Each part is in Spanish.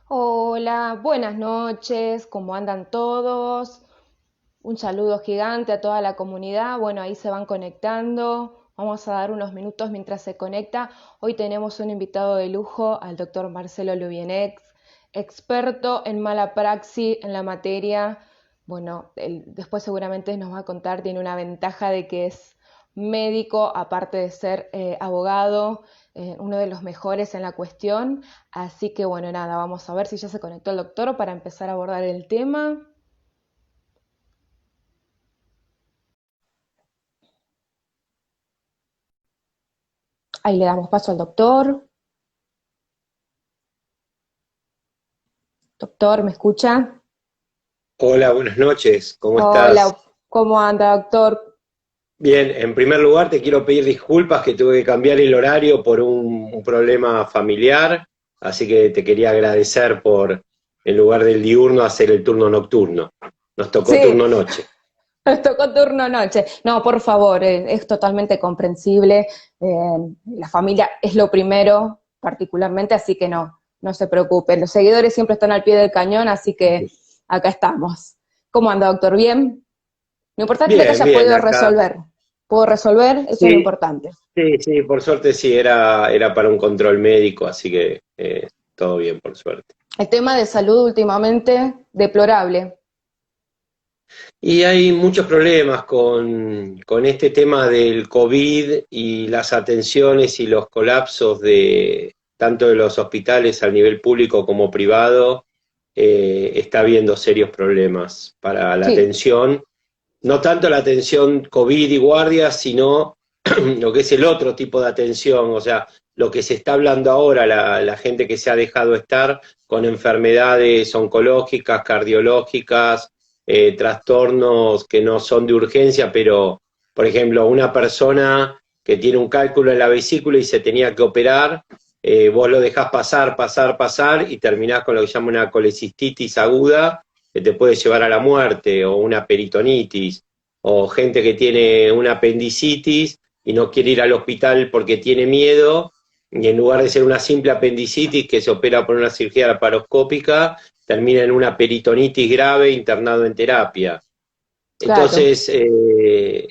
Hola, buenas noches, ¿cómo andan todos? Un saludo gigante a toda la comunidad. Bueno, ahí se van conectando. Vamos a dar unos minutos mientras se conecta. Hoy tenemos un invitado de lujo, al doctor Marcelo Lubienex, experto en mala praxis en la materia. Bueno, él después seguramente nos va a contar, tiene una ventaja de que es médico, aparte de ser abogado, uno de los mejores en la cuestión. Así que bueno, nada, vamos a ver si ya se conectó el doctor para empezar a abordar el tema. Ahí le damos paso al doctor. Doctor, ¿me escucha? Hola, buenas noches, ¿cómo estás? Hola, ¿cómo anda, doctor? Bien, en primer lugar te quiero pedir disculpas que tuve que cambiar el horario por un problema familiar, así que te quería agradecer por, en lugar del diurno, hacer el turno nocturno. Nos tocó Sí, turno noche. nos tocó turno noche. No, por favor, es totalmente comprensible. La familia es lo primero, particularmente, así que no, no se preocupen. Los seguidores siempre están al pie del cañón, así que acá estamos. ¿Cómo anda, doctor? ¿Bien? Lo importante es que Bien, haya bien, podido acá. resolver. ¿Puedo resolver? Eso es lo Sí, importante. sí, por suerte sí, era para un control médico, así que todo bien, por suerte. El tema de salud últimamente, deplorable. Y hay muchos problemas con este tema del COVID y las atenciones y los colapsos de tanto de los hospitales a nivel público como privado. Está habiendo serios problemas para la Sí, atención, no tanto la atención COVID y guardias, sino lo que es el otro tipo de atención, o sea, lo que se está hablando ahora, la gente que se ha dejado estar con enfermedades oncológicas, cardiológicas, trastornos que no son de urgencia, pero, por ejemplo, una persona que tiene un cálculo en la vesícula y se tenía que operar, vos lo dejás pasar y terminás con lo que se llama una colecistitis aguda que te puede llevar a la muerte, o una peritonitis, o gente que tiene una apendicitis y no quiere ir al hospital porque tiene miedo, y en lugar de ser una simple apendicitis que se opera por una cirugía laparoscópica, termina en una peritonitis grave internado en terapia. claro. Entonces,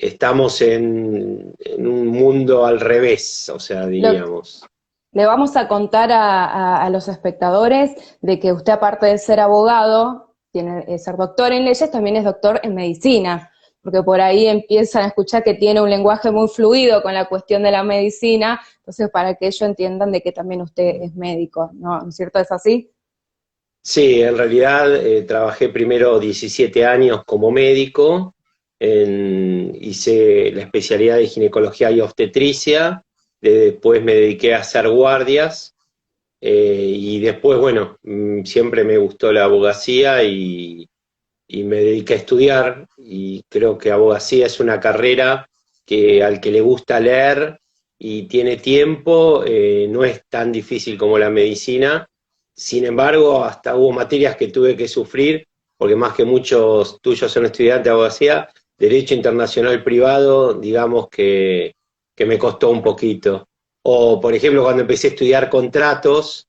estamos en un mundo al revés, o sea, Lo, diríamos. Le vamos a contar a los espectadores de que usted, aparte de ser abogado, tiene ser doctor en leyes, también es doctor en medicina, porque por ahí empiezan a escuchar que tiene un lenguaje muy fluido con la cuestión de la medicina, entonces para que ellos entiendan de que también usted es médico, ¿no? ¿No es cierto? ¿Es así? Sí, en realidad trabajé primero 17 años como médico, hice la especialidad de ginecología y obstetricia, después me dediqué a hacer guardias, y después, bueno, siempre me gustó la abogacía y me dediqué a estudiar, y creo que abogacía es una carrera que al que le gusta leer y tiene tiempo, no es tan difícil como la medicina. Sin embargo, hasta hubo materias que tuve que sufrir, porque más que muchos tuyos son estudiantes de abogacía, derecho internacional privado, digamos que me costó un poquito. O, por ejemplo, cuando empecé a estudiar contratos,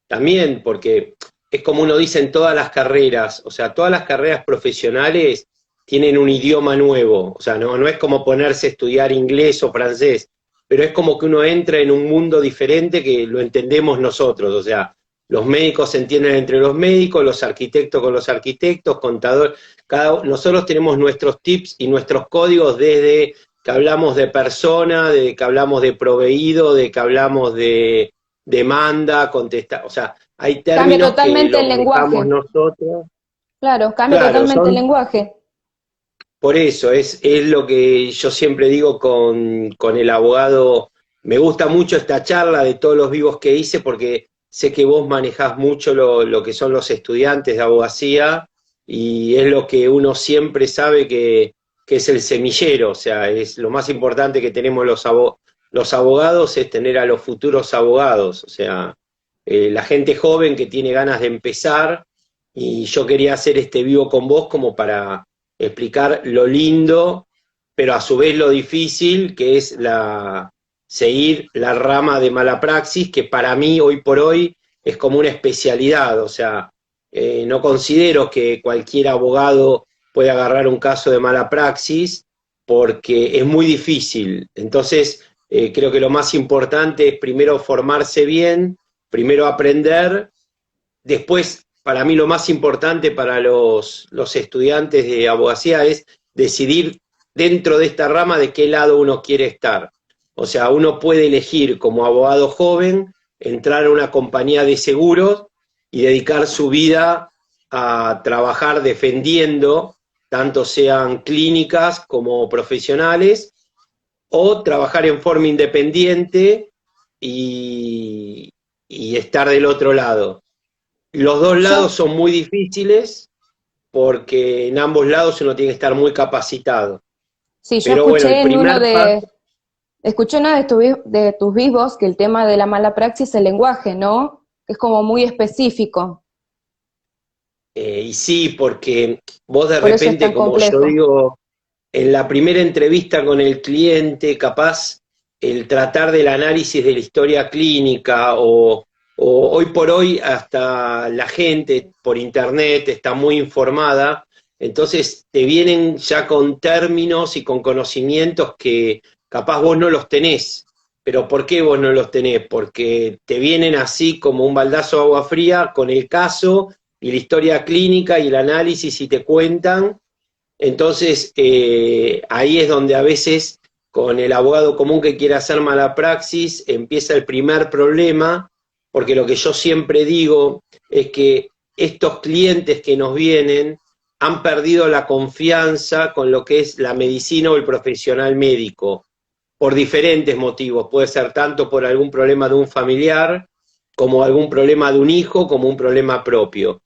también, porque es como uno dice en todas las carreras, o sea, todas las carreras profesionales tienen un idioma nuevo, o sea, no es como ponerse a estudiar inglés o francés, pero es como que uno entra en un mundo diferente que lo entendemos nosotros, o sea, los médicos se entienden entre los médicos, los arquitectos con los arquitectos, contadores, nosotros tenemos nuestros tips y nuestros códigos desde que hablamos de persona, de que hablamos de proveído, de que hablamos de demanda, contesta, o sea, hay Cambia términos que totalmente los el manejamos lenguaje, nosotros. claro, cambia Claro, totalmente el son lenguaje. por eso, es lo que yo siempre digo con el abogado. Me gusta mucho esta charla de todos los vivos que hice porque sé que vos manejás mucho lo que son los estudiantes de abogacía y es lo que uno siempre sabe que es el semillero, o sea, es lo más importante que tenemos los abogados es tener a los futuros abogados, o sea, la gente joven que tiene ganas de empezar y yo quería hacer este vivo con vos como para explicar lo lindo, pero a su vez lo difícil que es seguir la rama de mala praxis, que para mí hoy por hoy es como una especialidad, o sea, no considero que cualquier abogado pueda agarrar un caso de mala praxis porque es muy difícil. Entonces, creo que lo más importante es primero formarse bien, primero aprender, después, para mí lo más importante para los estudiantes de abogacía es decidir dentro de esta rama de qué lado uno quiere estar. O sea, uno puede elegir como abogado joven entrar a una compañía de seguros y dedicar su vida a trabajar defendiendo, tanto sean clínicas como profesionales, o trabajar en forma independiente y estar del otro lado. Los dos lados Yo, son muy difíciles porque en ambos lados uno tiene que estar muy capacitado. sí, yo Pero bueno, el escuché en uno primer paso, escuché una de tus vivos que el tema de la mala praxis es el lenguaje, ¿no? Es como muy específico, y sí, porque vos de por eso es repente, tan como yo complejo. digo, en la primera entrevista con el cliente, capaz el tratar del análisis de la historia clínica o hoy por hoy hasta la gente por internet está muy informada, entonces te vienen ya con términos y con conocimientos que capaz vos no los tenés. Pero ¿por qué vos no los tenés? Porque te vienen así como un baldazo de agua fría con el caso y la historia clínica y el análisis y te cuentan. Entonces, ahí es donde a veces con el abogado común que quiere hacer mala praxis empieza el primer problema, porque lo que yo siempre digo es que estos clientes que nos vienen han perdido la confianza con lo que es la medicina o el profesional médico, por diferentes motivos. Puede ser tanto por algún problema de un familiar, como algún problema de un hijo, como un problema propio.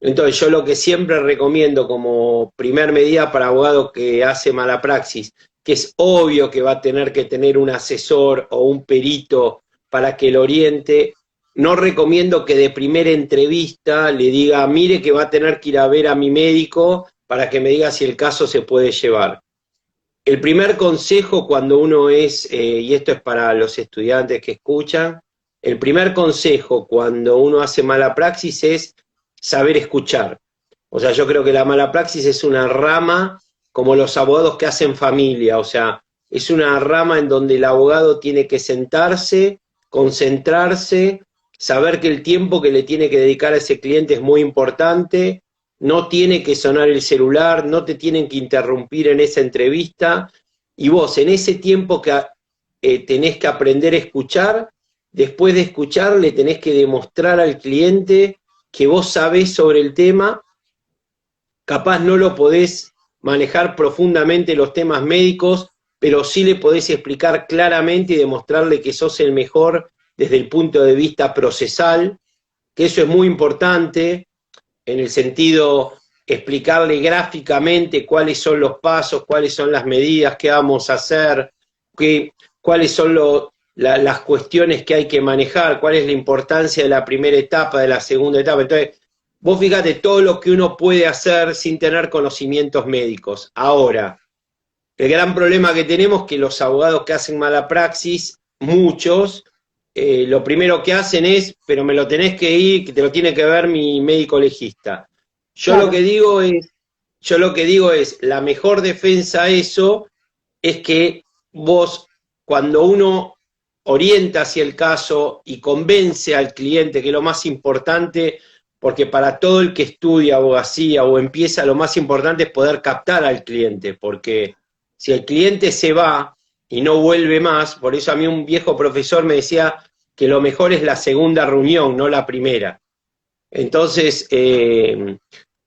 Entonces yo lo que siempre recomiendo como primer medida para abogado que hace mala praxis, que es obvio que va a tener que tener un asesor o un perito para que lo oriente, no recomiendo que de primera entrevista le diga, mire que va a tener que ir a ver a mi médico para que me diga si el caso se puede llevar. El primer consejo cuando uno es, y esto es para los estudiantes que escuchan, el primer consejo cuando uno hace mala praxis es saber escuchar. O sea, yo creo que la mala praxis es una rama como los abogados que hacen familia, o sea, es una rama en donde el abogado tiene que sentarse, concentrarse, saber que el tiempo que le tiene que dedicar a ese cliente es muy importante, no tiene que sonar el celular, no te tienen que interrumpir en esa entrevista, y vos en ese tiempo que tenés que aprender a escuchar, después de escuchar le tenés que demostrar al cliente que vos sabés sobre el tema, capaz no lo podés manejar profundamente los temas médicos, pero sí le podés explicar claramente y demostrarle que sos el mejor desde el punto de vista procesal, que eso es muy importante, en el sentido explicarle gráficamente cuáles son los pasos, cuáles son las medidas que vamos a hacer, cuáles son las cuestiones que hay que manejar, cuál es la importancia de la primera etapa, de la segunda etapa. Entonces, vos fíjate todo lo que uno puede hacer sin tener conocimientos médicos. Ahora, el gran problema que tenemos es que los abogados que hacen mala praxis, muchos, lo primero que hacen es, pero me lo tenés que ir, que te lo tiene que ver mi médico legista. Yo lo que Claro. digo es, yo lo que digo es, la mejor defensa a eso es que vos, cuando uno orienta hacia el caso y convence al cliente, que es lo más importante, porque para todo el que estudia abogacía o empieza, lo más importante es poder captar al cliente, porque si el cliente se va y no vuelve más, por eso a mí un viejo profesor me decía que lo mejor es la segunda reunión, no la primera. Entonces,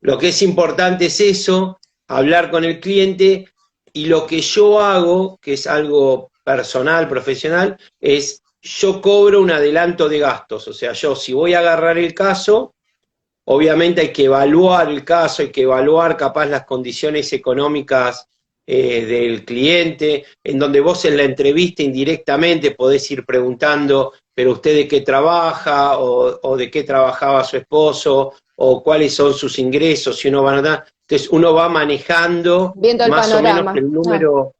lo que es importante es eso, hablar con el cliente, y lo que yo hago, que es algo personal, profesional, es yo cobro un adelanto de gastos. O sea, yo si voy a agarrar el caso, obviamente hay que evaluar el caso, hay que evaluar capaz las condiciones económicas del cliente, en donde vos en la entrevista indirectamente podés ir preguntando, pero usted de qué trabaja, o de qué trabajaba su esposo, o cuáles son sus ingresos, si uno va a dar. Entonces uno va manejando Viendo el más o menos que panorama. el Ah, número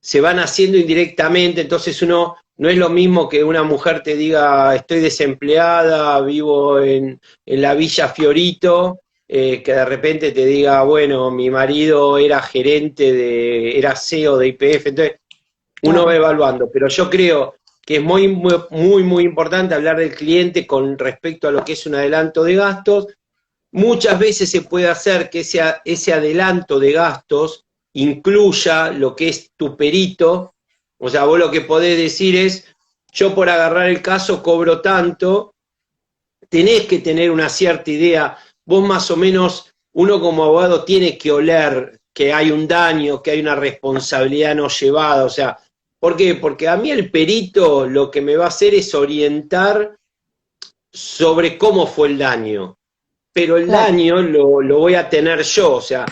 se van haciendo indirectamente, entonces uno No es lo mismo que una mujer te diga, estoy desempleada, vivo en la Villa Fiorito, que de repente te diga, bueno, mi marido era era CEO de YPF, entonces uno va Claro, evaluando, pero yo creo que es muy importante hablar del cliente con respecto a lo que es un adelanto de gastos. Muchas veces se puede hacer que ese adelanto de gastos incluya lo que es tu perito, o sea, vos lo que podés decir es, yo por agarrar el caso cobro tanto, tenés que tener una cierta idea, vos más o menos, uno como abogado tiene que oler que hay un daño, que hay una responsabilidad no llevada, o sea, ¿por qué? Porque a mí el perito lo que me va a hacer es orientar sobre cómo fue el daño, pero el claro, daño lo voy a tener yo, o sea,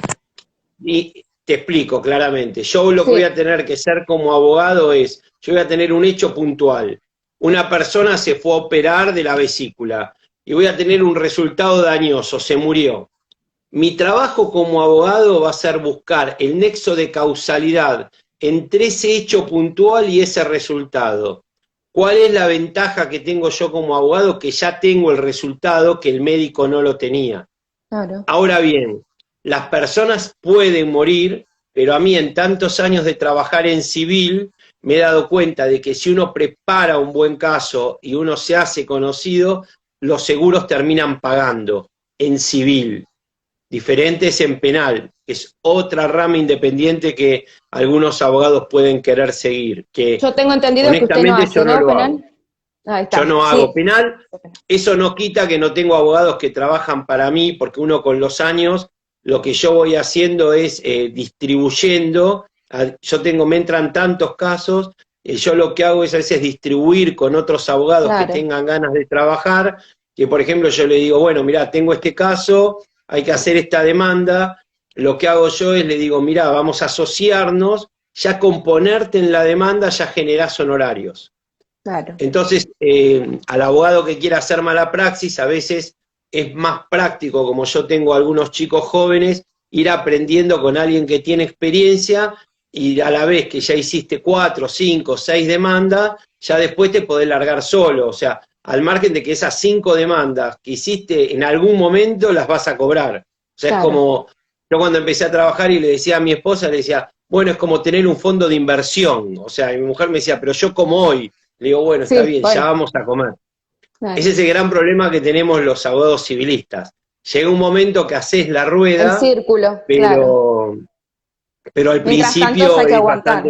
y te explico claramente, yo lo que voy sí, a tener que ser como abogado es, yo voy a tener un hecho puntual, una persona se fue a operar de la vesícula y voy a tener un resultado dañoso, se murió. Mi trabajo como abogado va a ser buscar el nexo de causalidad entre ese hecho puntual y ese resultado. ¿Cuál es la ventaja que tengo yo como abogado? Que ya tengo el resultado que el médico no lo tenía. claro, Ahora bien, las personas pueden morir, pero a mí en tantos años de trabajar en civil me he dado cuenta de que si uno prepara un buen caso y uno se hace conocido, los seguros terminan pagando en civil. Diferente es en penal, que es otra rama independiente que algunos abogados pueden querer seguir, que yo tengo entendido que usted no honestamente yo hace, no ¿no? lo hago. Penal. Ahí Yo está, no hago sí. penal, eso no quita que no tengo abogados que trabajan para mí, porque uno con los años, lo que yo voy haciendo es distribuyendo, me entran tantos casos, yo lo que hago es a veces distribuir con otros abogados que Claro, tengan ganas de trabajar, que por ejemplo yo le digo, bueno, mira, tengo este caso, hay que hacer esta demanda, lo que hago yo es le digo, mira, vamos a asociarnos, ya con ponerte en la demanda ya generás honorarios. claro. Entonces, al abogado que quiera hacer mala praxis, a veces es más práctico, como yo tengo algunos chicos jóvenes, ir aprendiendo con alguien que tiene experiencia y a la vez que ya hiciste 4, 5, 6 demandas, ya después te podés largar solo. O sea, al margen de que esas 5 demandas que hiciste en algún momento las vas a cobrar. O sea, es Claro. como, yo cuando empecé a trabajar y le decía a mi esposa, le decía, bueno, es como tener un fondo de inversión. O sea, y mi mujer me decía, pero yo como hoy. Le digo, bueno, está Sí, bien, ya bueno, vamos a comer. Ese claro. es el gran problema que tenemos los abogados civilistas. Llega un momento que haces la El rueda, círculo, claro. pero, pero al Mientras tanto hay principio que aguantar.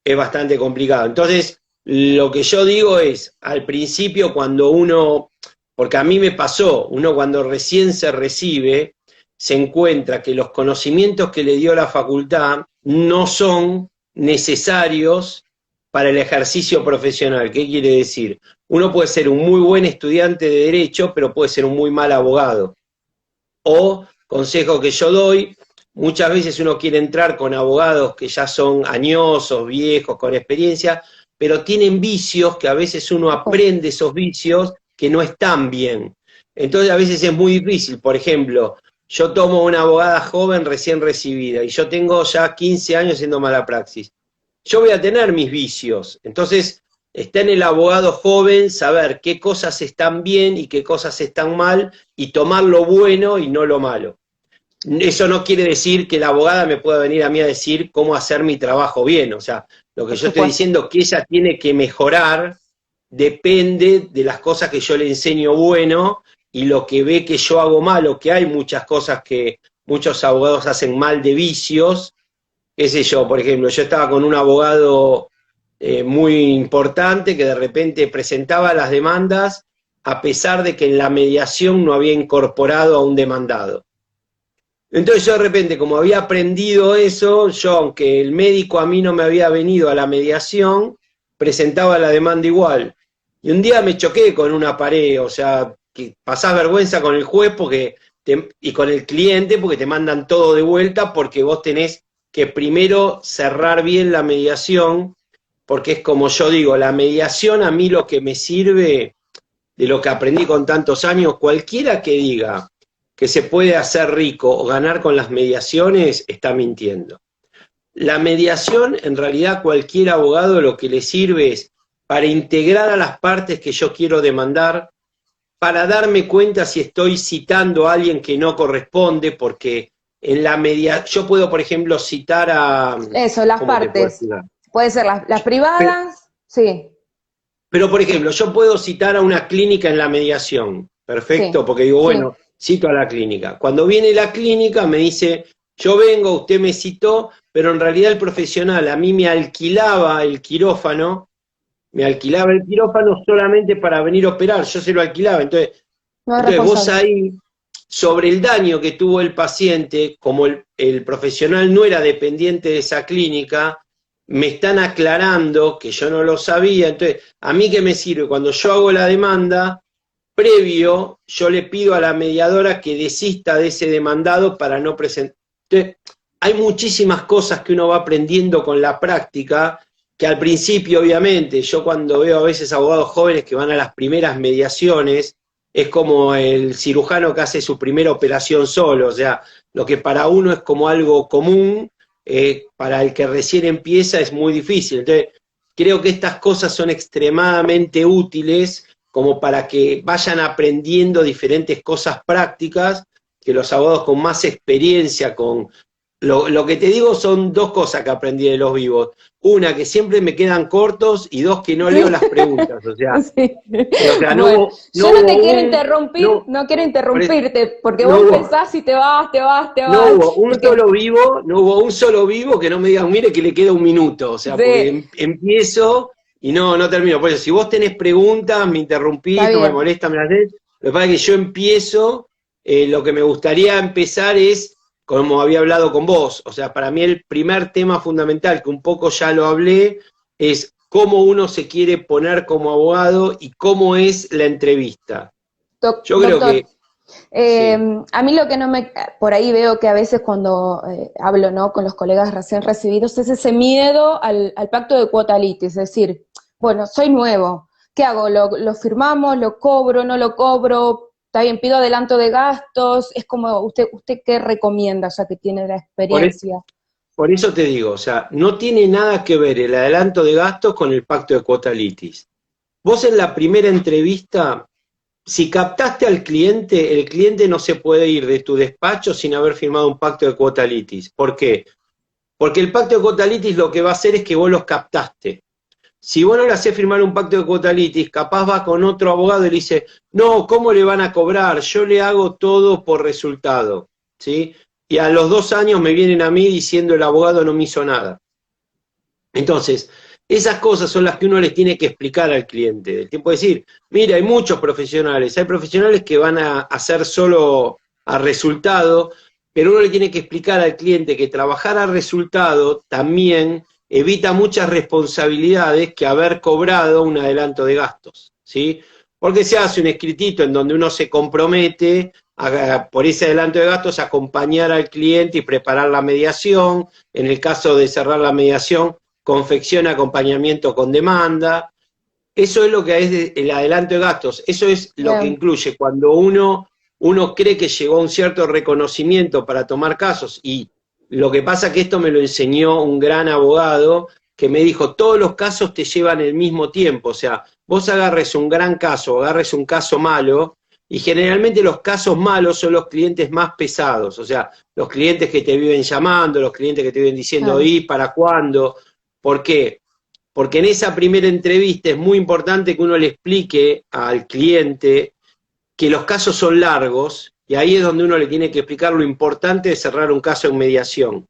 es bastante complicado. Entonces, lo que yo digo es, al principio cuando uno, porque a mí me pasó, uno cuando recién se recibe, se encuentra que los conocimientos que le dio la facultad no son necesarios para el ejercicio profesional. ¿Qué quiere decir? Uno puede ser un muy buen estudiante de derecho, pero puede ser un muy mal abogado. O, consejo que yo doy, muchas veces uno quiere entrar con abogados que ya son añosos, viejos, con experiencia, pero tienen vicios que a veces uno aprende esos vicios que no están bien. Entonces a veces es muy difícil. Por ejemplo, yo tomo una abogada joven recién recibida y yo tengo ya 15 años haciendo mala praxis. Yo voy a tener mis vicios. Entonces está en el abogado joven saber qué cosas están bien y qué cosas están mal y tomar lo bueno y no lo malo. Eso no quiere decir que la abogada me pueda venir a mí a decir cómo hacer mi trabajo bien. O sea, lo que Por yo estoy supuesto. diciendo que ella tiene que mejorar depende de las cosas que yo le enseño bueno y lo que ve que yo hago malo, que hay muchas cosas que muchos abogados hacen mal de vicios, qué sé yo, por ejemplo, yo estaba con un abogado muy importante que de repente presentaba las demandas a pesar de que en la mediación no había incorporado a un demandado. Entonces yo de repente, como había aprendido eso, yo, aunque el médico a mí no me había venido a la mediación, presentaba la demanda igual. Y un día me choqué con una pared, o sea, que pasás vergüenza con el juez y con el cliente porque te mandan todo de vuelta porque vos tenés que primero cerrar bien la mediación, porque es como yo digo, la mediación a mí lo que me sirve de lo que aprendí con tantos años, cualquiera que diga que se puede hacer rico o ganar con las mediaciones está mintiendo. la mediación, en realidad, cualquier abogado lo que le sirve es para integrar a las partes que yo quiero demandar, para darme cuenta si estoy citando a alguien que no corresponde, porque en la media, yo puedo, por ejemplo, citar a... Eso, las ¿Cómo te puedo partes. explicar? Puede ser las Pero, privadas, sí, pero, por ejemplo, yo puedo citar a una clínica en la mediación, sí, perfecto, porque digo, sí. bueno, cito a la clínica. Cuando viene la clínica me dice, yo vengo, usted me citó, pero en realidad el profesional a mí me alquilaba el quirófano solamente para venir a operar, yo se lo alquilaba. No es Entonces vos responsable. ahí, sobre el daño que tuvo el paciente, como el profesional no era dependiente de esa clínica, me están aclarando que yo no lo sabía. Entonces, ¿a mí qué me sirve? Cuando yo hago la demanda, previo, yo le pido a la mediadora que desista de ese demandado para no presentar. Entonces, hay muchísimas cosas que uno va aprendiendo con la práctica, que al principio, obviamente, yo cuando veo a veces abogados jóvenes que van a las primeras mediaciones, es como el cirujano que hace su primera operación solo, o sea, lo que para uno es como algo común, para el que recién empieza es muy difícil. Entonces, creo que estas cosas son extremadamente útiles como para que vayan aprendiendo diferentes cosas prácticas, que los abogados con más experiencia, con lo que te digo son dos cosas que aprendí de los vivos. Una, que siempre me quedan cortos, y dos, que no leo Sí. las preguntas. Sí. O sea, Bueno, no yo no hubo te quiero un, interrumpir, no, no quiero pre- interrumpirte, porque no vos hubo, empezás y te vas, te vas, te no vas, hubo un porque solo vivo, no hubo un solo vivo que no me digan, mire que le queda un minuto. O sea, porque sí, empiezo y no termino. Por eso, si vos tenés preguntas, me está interrumpís, no me bien. molesta, me las des. Lo que pasa es que yo empiezo, lo que me gustaría empezar es, como había hablado con vos, o sea, para mí el primer tema fundamental, que un poco ya lo hablé, es cómo uno se quiere poner como abogado y cómo es la entrevista. Yo creo Doctor, que, sí, a mí lo que no me, por ahí veo que a veces cuando hablo, ¿no?, con los colegas recién recibidos es ese miedo al pacto de cuota litis, es decir, bueno, soy nuevo, ¿qué hago? ¿Lo firmamos? ¿Lo cobro? ¿No lo cobro? Está bien, pido adelanto de gastos, es como, ¿usted qué recomienda ya que tiene la por, e- experiencia? por eso te digo, o sea, no tiene nada que ver el adelanto de gastos con el pacto de cuota litis. Vos en la primera entrevista, si captaste al cliente, el cliente no se puede ir de tu despacho sin haber firmado un pacto de cuota litis. ¿Por qué? Porque el pacto de cuota litis lo que va a hacer es que vos los captaste. Si vos no le hacés firmar un pacto de cuota litis, capaz va con otro abogado y le dice, no, ¿cómo le van a cobrar? Yo le hago todo por resultado, ¿sí? Y a los 2 años me vienen a mí diciendo el abogado no me hizo nada. Entonces, esas cosas son las que uno les tiene que explicar al cliente. Del tiempo de decir, mira, hay profesionales que van a hacer solo a resultado, pero uno le tiene que explicar al cliente que trabajar a resultado también evita muchas responsabilidades que haber cobrado un adelanto de gastos, ¿sí? Porque se hace un escritito en donde uno se compromete por ese adelanto de gastos a acompañar al cliente y preparar la mediación. En el caso de cerrar la mediación, confecciona acompañamiento con demanda. Eso es lo que es el adelanto de gastos. Eso es lo que Bien, incluye cuando uno cree que llegó a un cierto reconocimiento para tomar casos. Y lo que pasa es que esto me lo enseñó un gran abogado que me dijo, todos los casos te llevan el mismo tiempo. O sea, vos agarres un gran caso, agarres un caso malo, y generalmente los casos malos son los clientes más pesados. O sea, los clientes que te viven llamando, los clientes que te viven diciendo, claro. ¿y para cuándo? ¿Por qué? Porque en esa primera entrevista es muy importante que uno le explique al cliente que los casos son largos, y ahí es donde uno le tiene que explicar lo importante de cerrar un caso en mediación.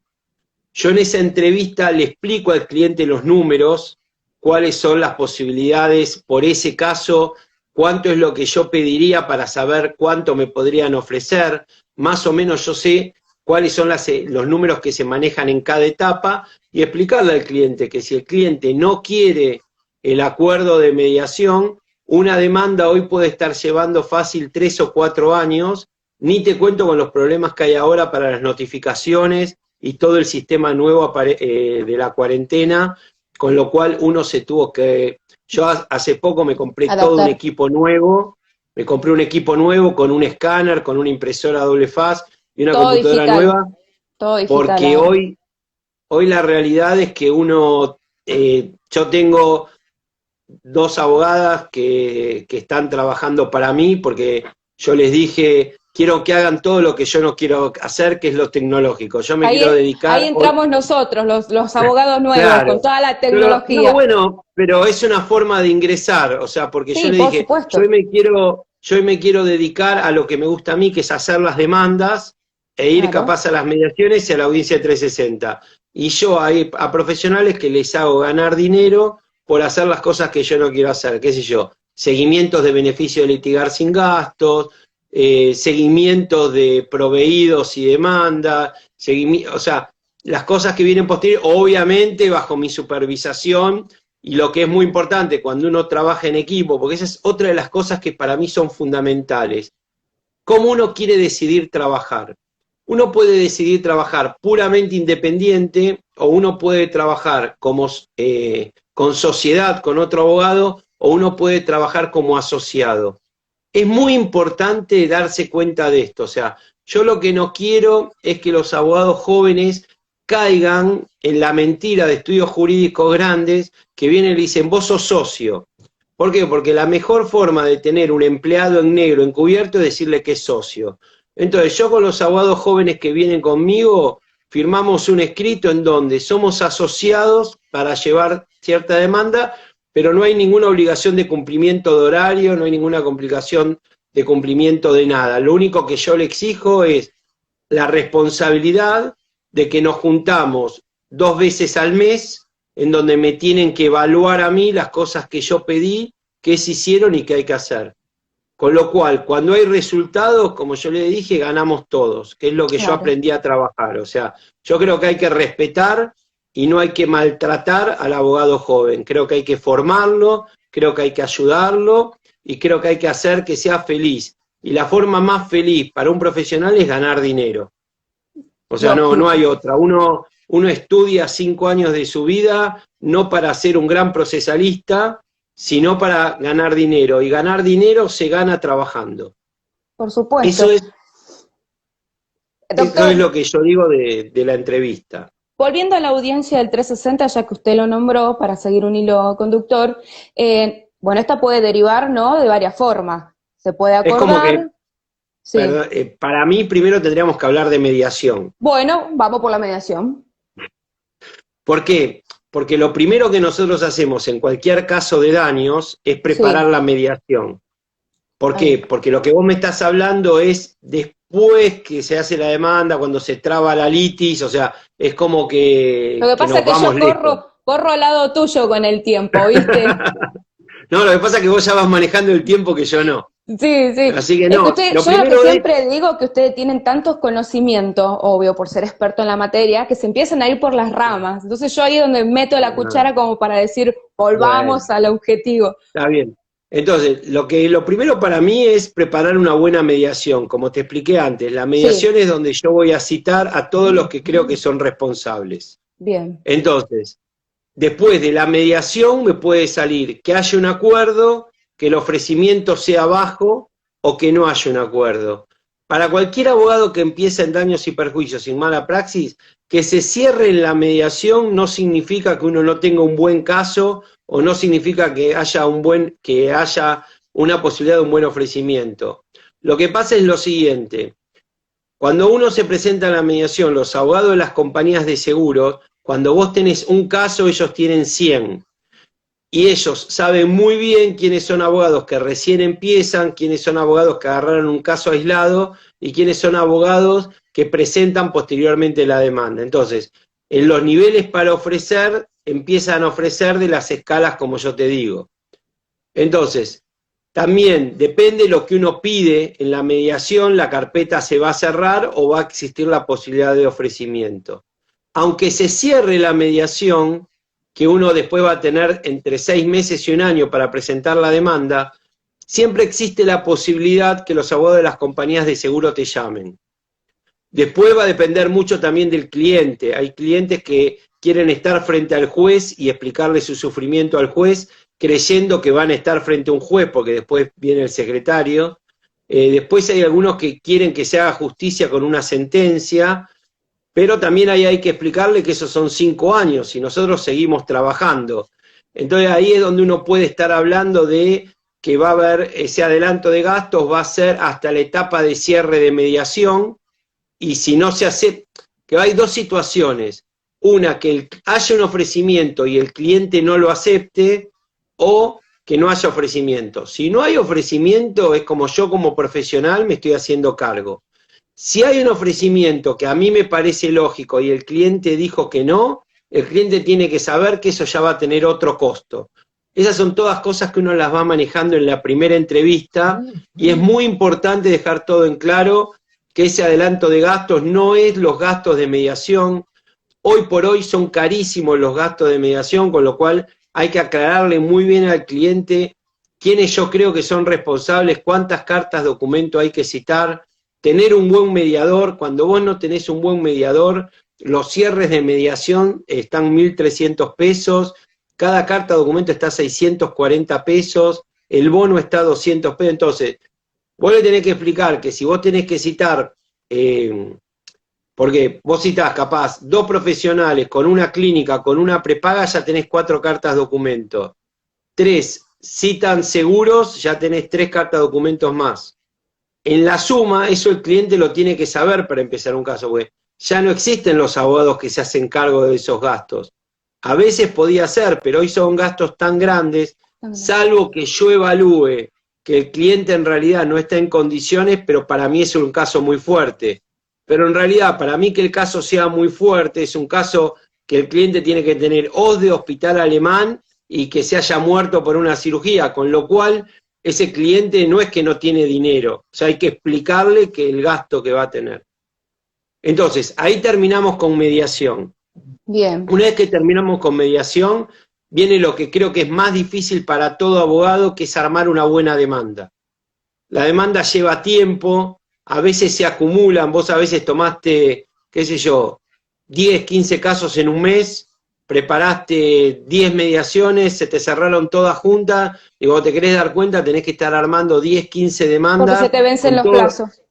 Yo en esa entrevista le explico al cliente los números, cuáles son las posibilidades por ese caso, cuánto es lo que yo pediría para saber cuánto me podrían ofrecer, más o menos yo sé cuáles son los números que se manejan en cada etapa, y explicarle al cliente que si el cliente no quiere el acuerdo de mediación, una demanda hoy puede estar llevando fácil 3 o 4 años, ni te cuento con los problemas que hay ahora para las notificaciones y todo el sistema nuevo de la cuarentena, con lo cual uno se tuvo que... Yo hace poco me compré todo un Adaptar, equipo nuevo, me compré un equipo nuevo con un escáner, con una impresora doble faz y una todo computadora digital, nueva, todo digital porque ahora. hoy la realidad es que yo tengo dos abogadas que están trabajando para mí, porque yo les dije, quiero que hagan todo lo que yo no quiero hacer, que es lo tecnológico. Yo me quiero dedicar... Ahí entramos nosotros, los abogados nuevos, Claro, con toda la pero, no, tecnología. bueno, pero es una forma de ingresar, o sea, porque yo Sí, le por dije, supuesto. yo hoy me quiero dedicar a lo que me gusta a mí, que es hacer las demandas e ir Claro, capaz a las mediaciones y a la audiencia 360. Y yo a profesionales que les hago ganar dinero por hacer las cosas que yo no quiero hacer, qué sé yo, seguimientos de beneficio de litigar sin gastos, seguimientos de proveídos y demandas, o sea, las cosas que vienen posterior, obviamente bajo mi supervisación, y lo que es muy importante cuando uno trabaja en equipo, porque esa es otra de las cosas que para mí son fundamentales. ¿Cómo uno quiere decidir trabajar? Uno puede decidir trabajar puramente independiente o uno puede trabajar con sociedad, con otro abogado, o uno puede trabajar como asociado. Es muy importante darse cuenta de esto. O sea, yo lo que no quiero es que los abogados jóvenes caigan en la mentira de estudios jurídicos grandes que vienen y le dicen, vos sos socio. ¿Por qué? Porque la mejor forma de tener un empleado en negro encubierto es decirle que es socio. Entonces, yo con los abogados jóvenes que vienen conmigo, firmamos un escrito en donde somos asociados para llevar cierta demanda, pero no hay ninguna obligación de cumplimiento de horario, no hay ninguna complicación de cumplimiento de nada. Lo único que yo le exijo es la responsabilidad de que nos juntamos 2 veces al mes, en donde me tienen que evaluar a mí las cosas que yo pedí, qué se hicieron y qué hay que hacer. Con lo cual, cuando hay resultados, como yo le dije, ganamos todos, que es lo que yo claro. aprendí a trabajar. O sea, yo creo que hay que respetar y no hay que maltratar al abogado joven. Creo que hay que formarlo, creo que hay que ayudarlo y creo que hay que hacer que sea feliz. Y la forma más feliz para un profesional es ganar dinero. O sea, no hay Lógico. otra. Uno estudia 5 años de su vida no para ser un gran procesalista, sino para ganar dinero. Y ganar dinero se gana trabajando. Por Eso supuesto. es, eso es Doctor, lo que yo digo de la entrevista. volviendo a la audiencia del 360, ya que usted lo nombró para seguir un hilo conductor, bueno, esta puede derivar, ¿no?, de varias formas. Se puede Es como que, acordar, sí. para mí primero tendríamos que hablar de mediación. Bueno, vamos por la mediación. ¿Por qué? Porque lo primero que nosotros hacemos en cualquier caso de daños es preparar Sí, la mediación. ¿Por ahí. qué? Porque lo que vos me estás hablando es después que se hace la demanda, cuando se traba la litis, o sea, es como Lo que que pasa es nos que vamos yo lejos. corro al lado tuyo con el tiempo, ¿viste? No, lo que pasa es que vos ya vas manejando el tiempo que yo no. Sí, sí. Así que Es que no, usted, lo yo lo que primero es, siempre digo que ustedes tienen tantos conocimientos, obvio, por ser experto en la materia, que se empiezan a ir por las ramas. Entonces yo ahí es donde meto la ah, cuchara como para decir, bueno, volvamos al objetivo. está bien. Entonces, lo primero para mí es preparar una buena mediación. Como te expliqué antes, la Sí, mediación es donde yo voy a citar a todos los que creo que son responsables. bien, Entonces, después de la mediación me puede salir que haya un acuerdo, que el ofrecimiento sea bajo o que no haya un acuerdo. Para cualquier abogado que empieza en daños y perjuicios sin mala praxis, que se cierre en la mediación no significa que uno no tenga un buen caso o no significa que haya una posibilidad de un buen ofrecimiento. Lo que pasa es lo siguiente: cuando uno se presenta a la mediación, los abogados de las compañías de seguros, cuando vos tenés un caso, ellos tienen 100. Y ellos saben muy bien quiénes son abogados que recién empiezan, quiénes son abogados que agarraron un caso aislado y quiénes son abogados que presentan posteriormente la demanda. Entonces, en los niveles para ofrecer, empiezan a ofrecer de las escalas como yo te digo. Entonces, también depende de lo que uno pide en la mediación, la carpeta se va a cerrar o va a existir la posibilidad de ofrecimiento. Aunque se cierre la mediación, que uno después va a tener entre 6 meses y un año para presentar la demanda, siempre existe la posibilidad que los abogados de las compañías de seguro te llamen. Después va a depender mucho también del cliente. Hay clientes que quieren estar frente al juez y explicarle su sufrimiento al juez, creyendo que van a estar frente a un juez, porque después viene el secretario. Después hay algunos que quieren que se haga justicia con una sentencia. Pero también ahí hay que explicarle que esos son 5 años y nosotros seguimos trabajando. Entonces ahí es donde uno puede estar hablando de que va a haber ese adelanto de gastos, va a ser hasta la etapa de cierre de mediación, y si no se hace, que hay dos situaciones, una, que haya un ofrecimiento y el cliente no lo acepte, o que no haya ofrecimiento. Si no hay ofrecimiento, es como yo como profesional me estoy haciendo cargo. Si hay un ofrecimiento que a mí me parece lógico y el cliente dijo que no, el cliente tiene que saber que eso ya va a tener otro costo. Esas son todas cosas que uno las va manejando en la primera entrevista y es muy importante dejar todo en claro que ese adelanto de gastos no es los gastos de mediación. Hoy por hoy son carísimos los gastos de mediación, con lo cual hay que aclararle muy bien al cliente quiénes yo creo que son responsables, cuántas cartas documento hay que citar, tener un buen mediador. Cuando vos no tenés un buen mediador, los cierres de mediación están 1.300 pesos, cada carta documento está 640 pesos, el bono está 200 pesos. Entonces, vos le tenés que explicar que si vos tenés que citar, porque vos citás capaz 2 profesionales con una clínica, con una prepaga, ya tenés 4 cartas documento. 3 citan seguros, ya tenés 3 cartas documentos más. En la suma, eso el cliente lo tiene que saber para empezar un caso, porque ya no existen los abogados que se hacen cargo de esos gastos. A veces podía ser, pero hoy son gastos tan grandes, salvo que yo evalúe que el cliente en realidad no está en condiciones, pero para mí es un caso muy fuerte. Pero en realidad, para mí que el caso sea muy fuerte, es un caso que el cliente tiene que tener hoz de hospital alemán y que se haya muerto por una cirugía, con lo cual ese cliente no es que no tiene dinero, o sea, hay que explicarle que el gasto que va a tener. Entonces, ahí terminamos con mediación. Bien. Una vez que terminamos con mediación, viene lo que creo que es más difícil para todo abogado, que es armar una buena demanda. La demanda lleva tiempo, a veces se acumulan, vos a veces tomaste, qué sé yo, 10, 15 casos en un mes, preparaste 10 mediaciones, se te cerraron todas juntas, y cuando te querés dar cuenta tenés que estar armando 10, 15 demandas. Porque se te vencen los plazos.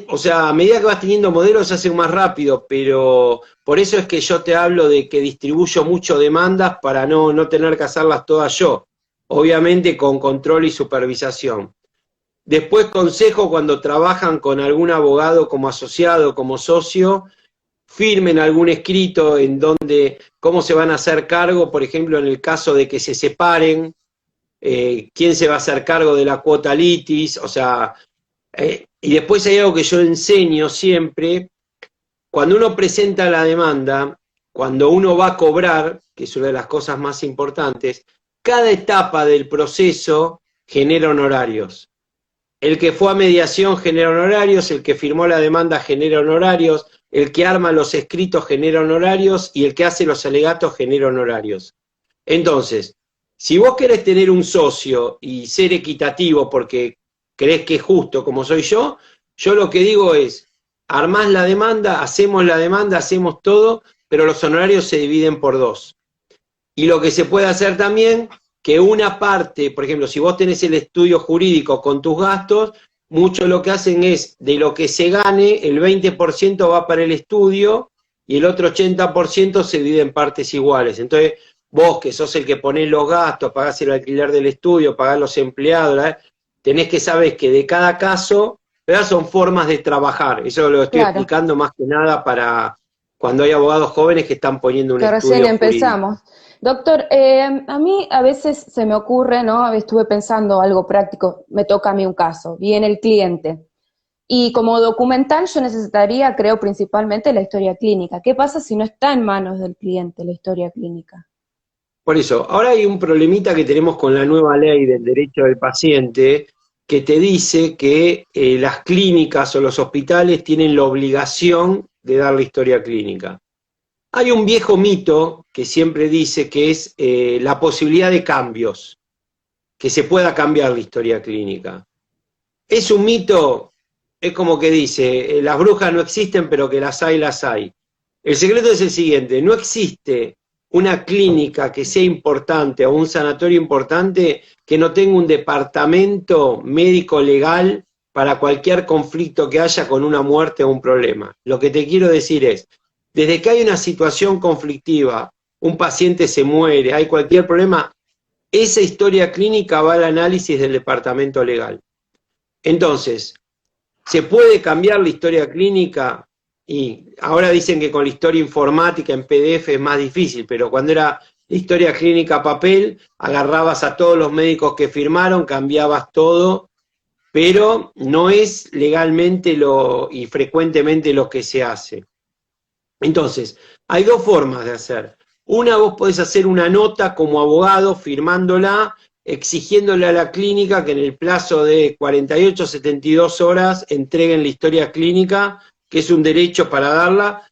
O sea, a medida que vas teniendo modelos se hace más rápido, pero por eso es que yo te hablo de que distribuyo mucho demandas para no tener que hacerlas todas yo, obviamente con control y supervisación. Después consejo, cuando trabajan con algún abogado como asociado, como socio, firmen algún escrito en donde cómo se van a hacer cargo, por ejemplo, en el caso de que se separen, quién se va a hacer cargo de la cuota litis, o sea, y después hay algo que yo enseño siempre, cuando uno presenta la demanda, cuando uno va a cobrar, que es una de las cosas más importantes, cada etapa del proceso genera honorarios. El que fue a mediación genera honorarios, el que firmó la demanda genera honorarios, el que arma los escritos genera honorarios y el que hace los alegatos genera honorarios. Entonces, si vos querés tener un socio y ser equitativo porque crees que es justo como soy yo lo que digo es, armás la demanda, hacemos todo, pero los honorarios se dividen por 2. Y lo que se puede hacer también, que una parte, por ejemplo, si vos tenés el estudio jurídico con tus gastos, muchos lo que hacen es, de lo que se gane, el 20% va para el estudio y el otro 80% se divide en partes iguales. Entonces, vos que sos el que ponés los gastos, pagás el alquiler del estudio, pagás los empleados, tenés que saber que de cada caso, pero son formas de trabajar. Eso lo estoy explicando más que nada para cuando hay abogados jóvenes que están poniendo un estudio recién jurídico. empezamos. Doctor, a mí a veces se me ocurre, ¿no? Estuve pensando algo práctico, me toca a mí un caso, viene el cliente. Y como documental yo necesitaría, creo, principalmente la historia clínica. ¿Qué pasa si no está en manos del cliente la historia clínica? Por eso, ahora hay un problemita que tenemos con la nueva ley del derecho del paciente, que te dice que las clínicas o los hospitales tienen la obligación de dar la historia clínica. Hay un viejo mito que siempre dice que es la posibilidad de cambios, que se pueda cambiar la historia clínica. Es un mito, es como que dice, las brujas no existen, pero que las hay, las hay. El secreto es el siguiente, no existe una clínica que sea importante o un sanatorio importante que no tenga un departamento médico legal para cualquier conflicto que haya con una muerte o un problema. Lo que te quiero decir es, desde que hay una situación conflictiva, un paciente se muere, hay cualquier problema, esa historia clínica va al análisis del departamento legal. Entonces, ¿se puede cambiar la historia clínica? Y ahora dicen que con la historia informática en PDF es más difícil, pero cuando era la historia clínica a papel, agarrabas a todos los médicos que firmaron, cambiabas todo, pero no es legalmente y frecuentemente lo que se hace. Entonces, hay dos formas de hacer. Una, vos podés hacer una nota como abogado, firmándola, exigiéndole a la clínica que en el plazo de 48 72 horas entreguen la historia clínica, que es un derecho para darla,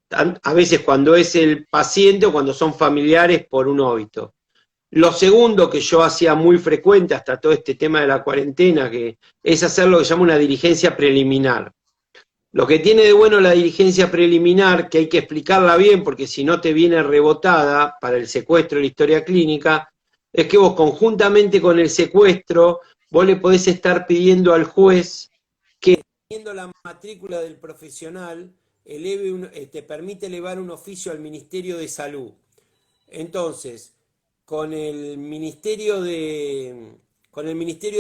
a veces cuando es el paciente o cuando son familiares por un óbito. Lo segundo que yo hacía muy frecuente hasta todo este tema de la cuarentena, que es hacer lo que se llama una diligencia preliminar. Lo que tiene de bueno la diligencia preliminar, que hay que explicarla bien, porque si no te viene rebotada para el secuestro de la historia clínica, es que vos conjuntamente con el secuestro, vos le podés estar pidiendo al juez que, teniendo la matrícula del profesional, te permite elevar un oficio al Ministerio de Salud. Entonces, con el Ministerio de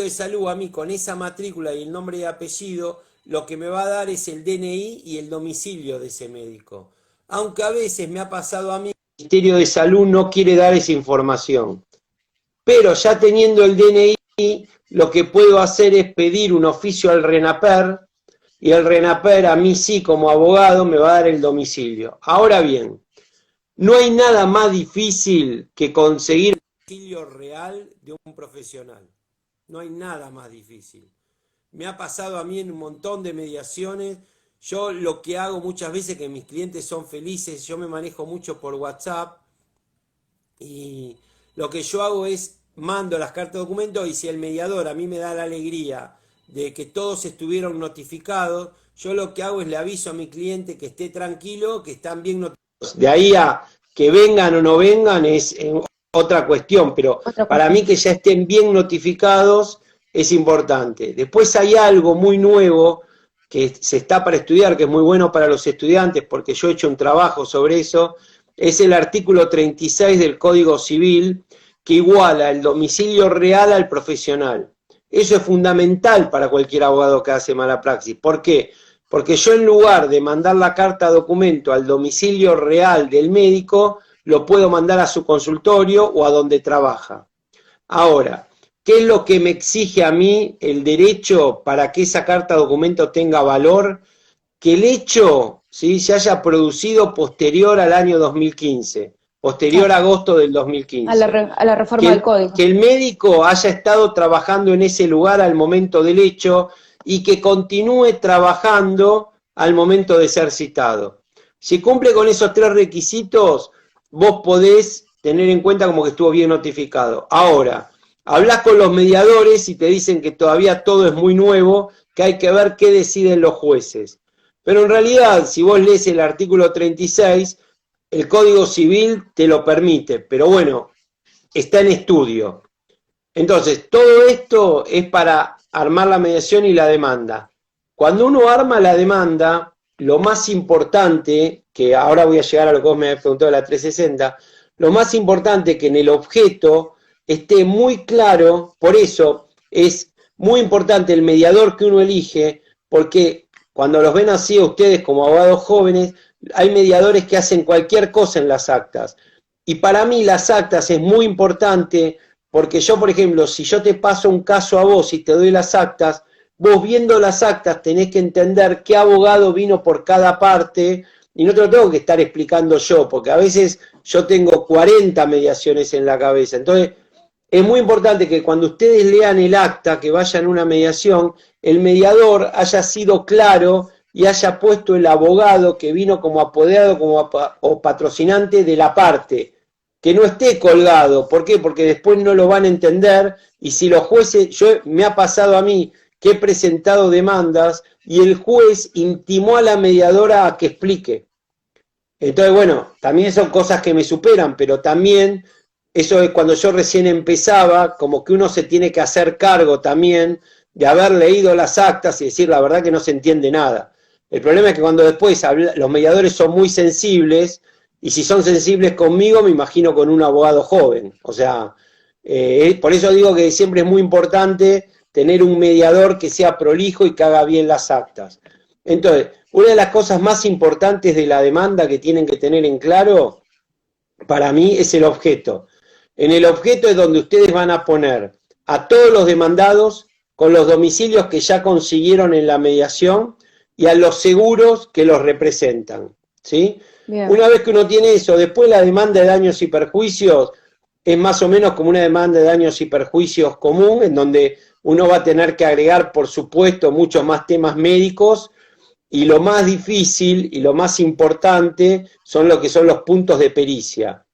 Salud, a mí con esa matrícula y el nombre y apellido, lo que me va a dar es el DNI y el domicilio de ese médico. Aunque a veces me ha pasado a mí, el Ministerio de Salud no quiere dar esa información. Pero ya teniendo el DNI, lo que puedo hacer es pedir un oficio al RENAPER, y el RENAPER a mí sí, como abogado, me va a dar el domicilio. Ahora bien, no hay nada más difícil que conseguir el domicilio real de un profesional. No hay nada más difícil. Me ha pasado a mí en un montón de mediaciones. Yo lo que hago muchas veces, que mis clientes son felices, yo me manejo mucho por WhatsApp, y lo que yo hago es mando las cartas de documento, y si el mediador a mí me da la alegría de que todos estuvieron notificados, yo lo que hago es le aviso a mi cliente que esté tranquilo, que están bien notificados. De ahí a que vengan o no vengan es otra cuestión, pero para mí que ya estén bien notificados es importante. Después hay algo muy nuevo que se está para estudiar, que es muy bueno para los estudiantes, porque yo he hecho un trabajo sobre eso, es el artículo 36 del Código Civil, que iguala el domicilio real al profesional. Eso es fundamental para cualquier abogado que hace mala praxis. ¿Por qué? Porque yo, en lugar de mandar la carta documento al domicilio real del médico, lo puedo mandar a su consultorio o a donde trabaja. Ahora, ¿qué es lo que me exige a mí el derecho para que esa carta documento tenga valor? Que el hecho, ¿sí?, se haya producido posterior al año 2015, posterior a agosto del 2015. A la reforma del código. Que el médico haya estado trabajando en ese lugar al momento del hecho y que continúe trabajando al momento de ser citado. Si cumple con esos tres requisitos, vos podés tener en cuenta como que estuvo bien notificado. Ahora, hablás con los mediadores y te dicen que todavía todo es muy nuevo, que hay que ver qué deciden los jueces. Pero en realidad, si vos lees el artículo 36, el Código Civil te lo permite, pero bueno, está en estudio. Entonces, todo esto es para armar la mediación y la demanda. Cuando uno arma la demanda, lo más importante, que ahora voy a llegar a lo que vos me habías preguntado de la 360, lo más importante es que en el objeto esté muy claro. Por eso es muy importante el mediador que uno elige, porque cuando los ven así a ustedes como abogados jóvenes, hay mediadores que hacen cualquier cosa en las actas. Y para mí las actas es muy importante, porque yo, por ejemplo, si yo te paso un caso a vos y te doy las actas, vos viendo las actas tenés que entender qué abogado vino por cada parte, y no te lo tengo que estar explicando yo, porque a veces yo tengo 40 mediaciones en la cabeza. Entonces, es muy importante que cuando ustedes lean el acta, que vayan a una mediación, el mediador haya sido claro y haya puesto el abogado que vino como apoderado o patrocinante de la parte, que no esté colgado. ¿Por qué? Porque después no lo van a entender, y si los jueces, me ha pasado a mí que he presentado demandas y el juez intimó a la mediadora a que explique. Entonces, bueno, también son cosas que me superan, pero también eso es cuando yo recién empezaba, como que uno se tiene que hacer cargo también de haber leído las actas y decir la verdad que no se entiende nada. El problema es que cuando después los mediadores son muy sensibles, y si son sensibles conmigo, me imagino con un abogado joven. O sea, por eso digo que siempre es muy importante tener un mediador que sea prolijo y que haga bien las actas. Entonces, una de las cosas más importantes de la demanda que tienen que tener en claro, para mí, es el objeto. En el objeto es donde ustedes van a poner a todos los demandados con los domicilios que ya consiguieron en la mediación y a los seguros que los representan, ¿sí? Bien. Una vez que uno tiene eso, después la demanda de daños y perjuicios es más o menos como una demanda de daños y perjuicios común, en donde uno va a tener que agregar, por supuesto, muchos más temas médicos, y lo más difícil y lo más importante son lo que son los puntos de pericia.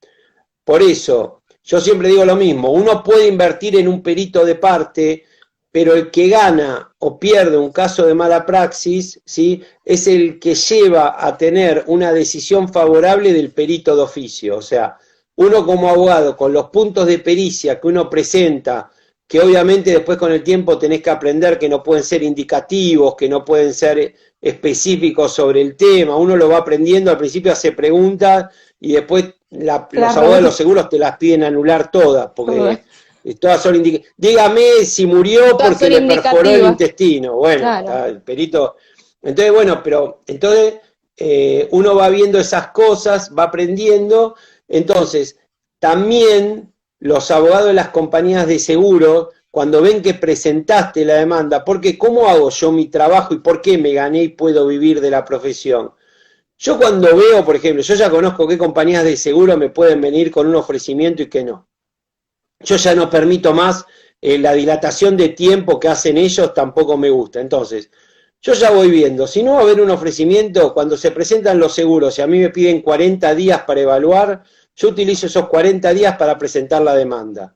Por eso, yo siempre digo lo mismo, uno puede invertir en un perito de parte, pero el que gana o pierde un caso de mala praxis, ¿sí?, es el que lleva a tener una decisión favorable del perito de oficio. O sea, uno como abogado, con los puntos de pericia que uno presenta, que obviamente después con el tiempo tenés que aprender que no pueden ser indicativos, que no pueden ser específicos sobre el tema, uno lo va aprendiendo, al principio hace preguntas y después los abogados de los seguros te las piden anular todas, porque todas son indicativas. Dígame si murió porque le perforó el intestino. Bueno, claro. El perito. Entonces, bueno, pero entonces uno va viendo esas cosas, va aprendiendo. Entonces, también los abogados de las compañías de seguro, cuando ven que presentaste la demanda, porque ¿cómo hago yo mi trabajo y por qué me gané y puedo vivir de la profesión? Yo cuando veo, por ejemplo, yo ya conozco qué compañías de seguro me pueden venir con un ofrecimiento y qué no. Yo ya no permito más la dilatación de tiempo que hacen ellos, tampoco me gusta. Entonces, yo ya voy viendo, si no va a haber un ofrecimiento, cuando se presentan los seguros y a mí me piden 40 días para evaluar, yo utilizo esos 40 días para presentar la demanda.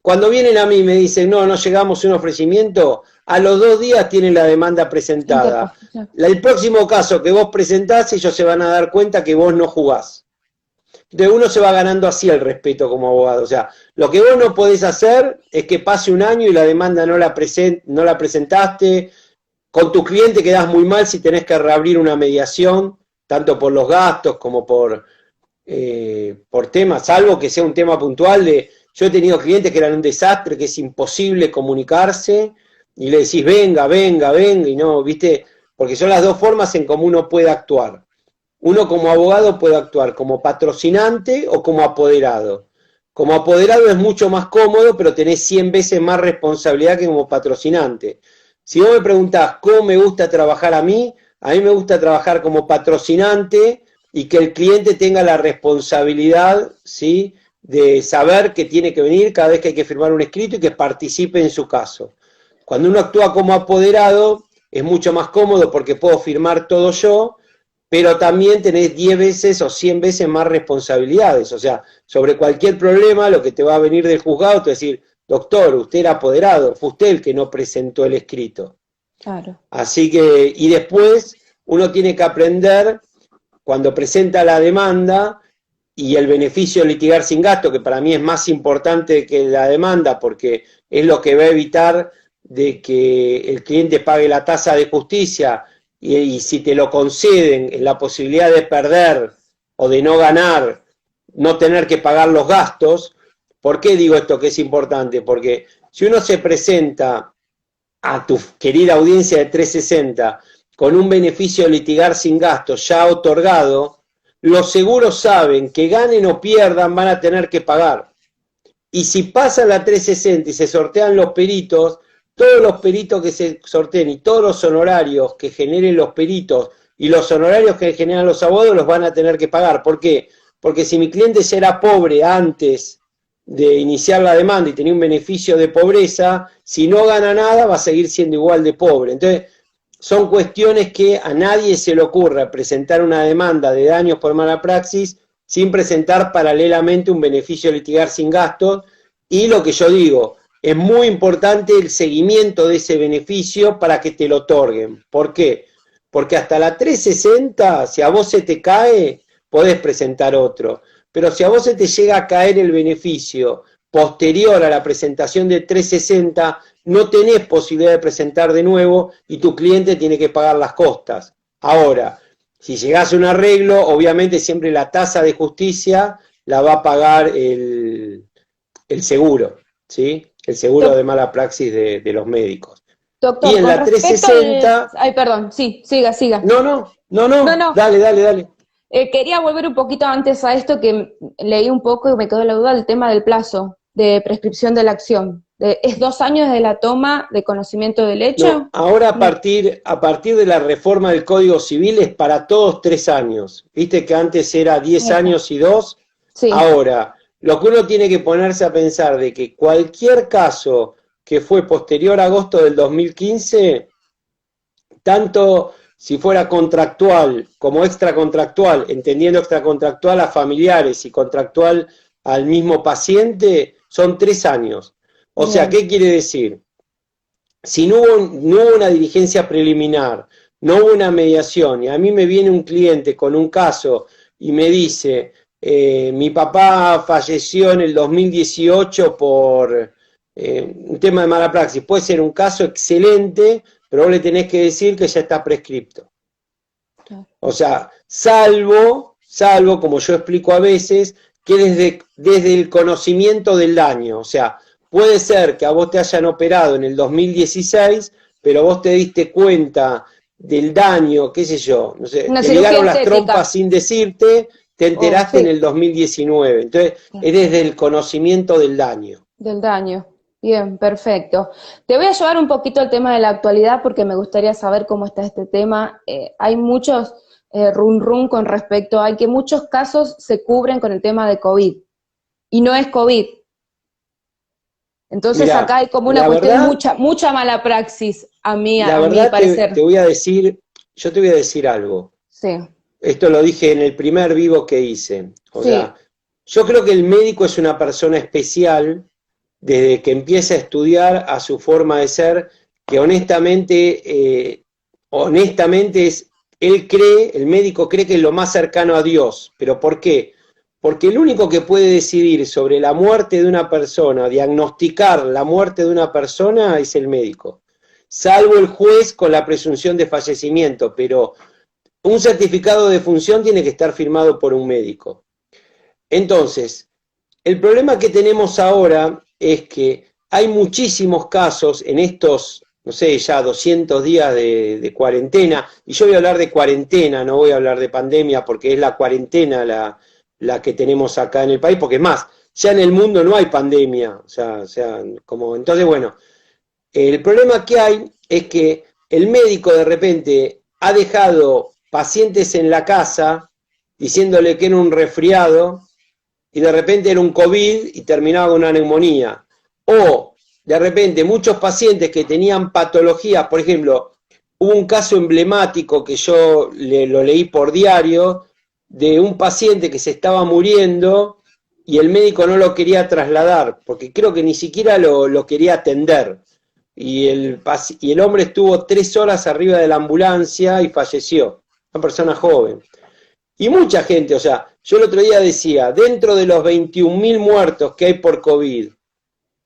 Cuando vienen a mí y me dicen, no llegamos a un ofrecimiento, a los 2 días tienen la demanda presentada. El próximo caso que vos presentás, ellos se van a dar cuenta que vos no jugás. Entonces uno se va ganando así el respeto como abogado. O sea, lo que vos no podés hacer es que pase un año y la demanda no la presentaste. Con tu cliente quedás muy mal si tenés que reabrir una mediación, tanto por los gastos como por temas, salvo que sea un tema puntual de... Yo he tenido clientes que eran un desastre, que es imposible comunicarse, y le decís, venga, y no, ¿viste? Porque son las dos formas en cómo uno puede actuar. Uno como abogado puede actuar como patrocinante o como apoderado. Como apoderado es mucho más cómodo, pero tenés 100 veces más responsabilidad que como patrocinante. Si vos me preguntás cómo me gusta trabajar a mí me gusta trabajar como patrocinante y que el cliente tenga la responsabilidad, ¿sí?, de saber que tiene que venir cada vez que hay que firmar un escrito y que participe en su caso. Cuando uno actúa como apoderado es mucho más cómodo porque puedo firmar todo yo, pero también tenés 10 veces o 100 veces más responsabilidades. O sea, sobre cualquier problema, lo que te va a venir del juzgado, te va a decir, doctor, usted era apoderado, fue usted el que no presentó el escrito. Claro. Así que, y después uno tiene que aprender, cuando presenta la demanda, y el beneficio de litigar sin gasto, que para mí es más importante que la demanda, porque es lo que va a evitar de que el cliente pague la tasa de justicia, y si te lo conceden, en la posibilidad de perder o de no ganar, no tener que pagar los gastos. ¿Por qué digo esto que es importante? Porque si uno se presenta a tu querida audiencia de 360 con un beneficio de litigar sin gastos ya otorgado, los seguros saben que ganen o pierdan van a tener que pagar. Y si pasa la 360 y se sortean los peritos, todos los peritos que se sorteen y todos los honorarios que generen los peritos y los honorarios que generan los abogados los van a tener que pagar. ¿Por qué? Porque si mi cliente ya era pobre antes de iniciar la demanda y tenía un beneficio de pobreza, si no gana nada va a seguir siendo igual de pobre. Entonces, son cuestiones que a nadie se le ocurra presentar una demanda de daños por mala praxis sin presentar paralelamente un beneficio de litigar sin gastos. Y lo que yo digo, es muy importante el seguimiento de ese beneficio para que te lo otorguen. ¿Por qué? Porque hasta la 360, si a vos se te cae, podés presentar otro. Pero si a vos se te llega a caer el beneficio posterior a la presentación de 360, no tenés posibilidad de presentar de nuevo y tu cliente tiene que pagar las costas. Ahora, si llegás a un arreglo, obviamente siempre la tasa de justicia la va a pagar el seguro, ¿sí? El seguro de Doc- mala praxis de los médicos. Y Doctor, en con la respecto al... 360, Ay, perdón, sí, siga, siga. no, no, no, No, no, no, dale, dale, dale. quería volver un poquito antes a esto que leí un poco y me quedó la duda del tema del plazo de prescripción de la acción. ¿Es 2 años de la toma de conocimiento del No, hecho? ahora No. a partir de la reforma del Código Civil es para todos 3 años. Viste que antes era 10 Esa. años y 2. Sí, Ahora, lo que uno tiene que ponerse a pensar de que cualquier caso que fue posterior a agosto del 2015, tanto si fuera contractual como extracontractual, entendiendo extracontractual a familiares y contractual al mismo paciente, son 3 años. O sea, bien. ¿qué quiere decir? Si no hubo una diligencia preliminar, no hubo una mediación, y a mí me viene un cliente con un caso y me dice, mi papá falleció en el 2018 por un tema de mala praxis, puede ser un caso excelente, pero vos le tenés que decir que ya está prescripto. Claro. O sea, salvo, como yo explico a veces, que desde el conocimiento del daño, o sea, puede ser que a vos te hayan operado en el 2016, pero vos te diste cuenta del daño, qué sé yo, no sé, Una te cirugía ligaron las trompas estética. sin decirte, te Oh, enteraste en sí, el 2019. Entonces, es desde el conocimiento del daño. del daño. Bien, perfecto. Te voy a llevar un poquito al tema de la actualidad porque me gustaría saber cómo está este tema. Hay muchos run run con respecto a que muchos casos se cubren con el tema de COVID y no es COVID. Entonces acá Mirá, hay como una la cuestión, verdad, mucha mala praxis, la a mi verdad te parecer. voy a decir, yo te voy a decir algo. Sí, Esto lo dije en el primer vivo que hice. O sea, sí, yo creo que el médico es una persona especial desde que empieza a estudiar a su forma de ser, que honestamente el médico cree que es lo más cercano a Dios. ¿Pero por qué? Porque el único que puede decidir sobre la muerte de una persona, diagnosticar la muerte de una persona, es el médico. Salvo el juez con la presunción de fallecimiento, pero un certificado de función tiene que estar firmado por un médico. Entonces, el problema que tenemos ahora es que hay muchísimos casos en estos, no sé, ya 200 días de cuarentena, y yo voy a hablar de cuarentena, no voy a hablar de pandemia, porque es la cuarentena la que tenemos acá en el país, porque es más, ya en el mundo no hay pandemia, entonces bueno, el problema que hay es que el médico de repente ha dejado pacientes en la casa diciéndole que era un resfriado y de repente era un COVID y terminaba con una neumonía. O de repente muchos pacientes que tenían patologías, por ejemplo, hubo un caso emblemático que yo lo leí por diario de un paciente que se estaba muriendo y el médico no lo quería trasladar, porque creo que ni siquiera lo quería atender y el hombre estuvo 3 horas arriba de la ambulancia y falleció, una persona joven. Y mucha gente, o sea, yo el otro día decía, dentro de los 21.000 muertos que hay por COVID,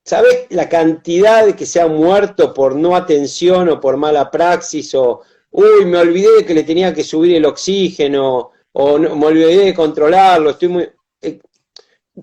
¿sabés la cantidad de que se han muerto por no atención o por mala praxis? O, uy, me olvidé de que le tenía que subir el oxígeno, o no, me olvidé de controlarlo, estoy muy...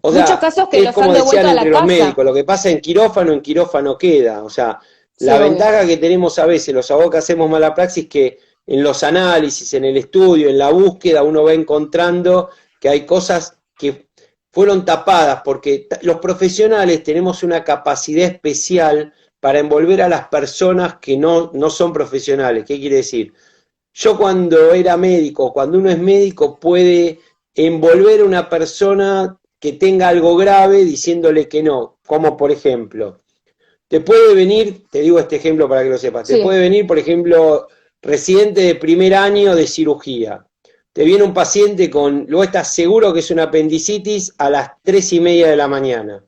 O muchos sea, casos que es los han como decían devuelto a la entre los casa. médicos, lo que pasa en quirófano queda. O sea, Sí, la obvio. ventaja que tenemos a veces los abogados que hacemos mala praxis es que en los análisis, en el estudio, en la búsqueda, uno va encontrando que hay cosas que fueron tapadas, porque los profesionales tenemos una capacidad especial para envolver a las personas que no son profesionales. ¿Qué quiere decir? Yo cuando era médico, cuando uno es médico, puede envolver a una persona que tenga algo grave diciéndole que no, como por ejemplo, te puede venir, te digo este ejemplo para que lo sepas, te puede Sí, venir, por ejemplo, residente de primer año de cirugía. Te viene un paciente con, luego estás seguro que es una apendicitis a las 3:30 de la mañana.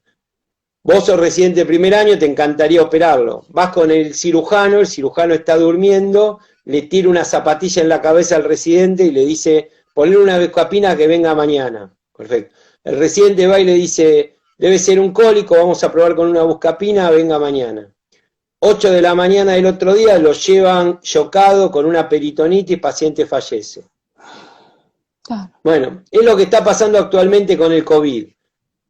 Vos sos residente de primer año, te encantaría operarlo. Vas con el cirujano está durmiendo, le tira una zapatilla en la cabeza al residente y le dice, ponle una Buscapina que venga mañana. Perfecto. El residente va y le dice, debe ser un cólico, vamos a probar con una Buscapina, venga mañana. 8 de la mañana del otro día lo llevan chocado con una peritonitis, paciente fallece. Claro. Bueno, es lo que está pasando actualmente con el COVID.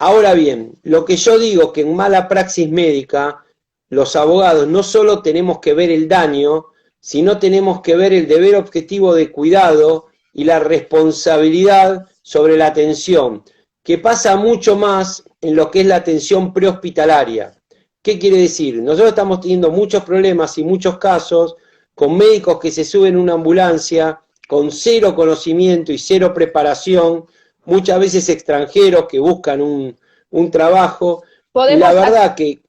Ahora bien, lo que yo digo que en mala praxis médica, los abogados no solo tenemos que ver el daño, sino tenemos que ver el deber objetivo de cuidado y la responsabilidad sobre la atención, que pasa mucho más en lo que es la atención prehospitalaria. ¿Qué quiere decir? Nosotros estamos teniendo muchos problemas y muchos casos con médicos que se suben a una ambulancia con cero conocimiento y cero preparación, muchas veces extranjeros que buscan un trabajo, y la verdad que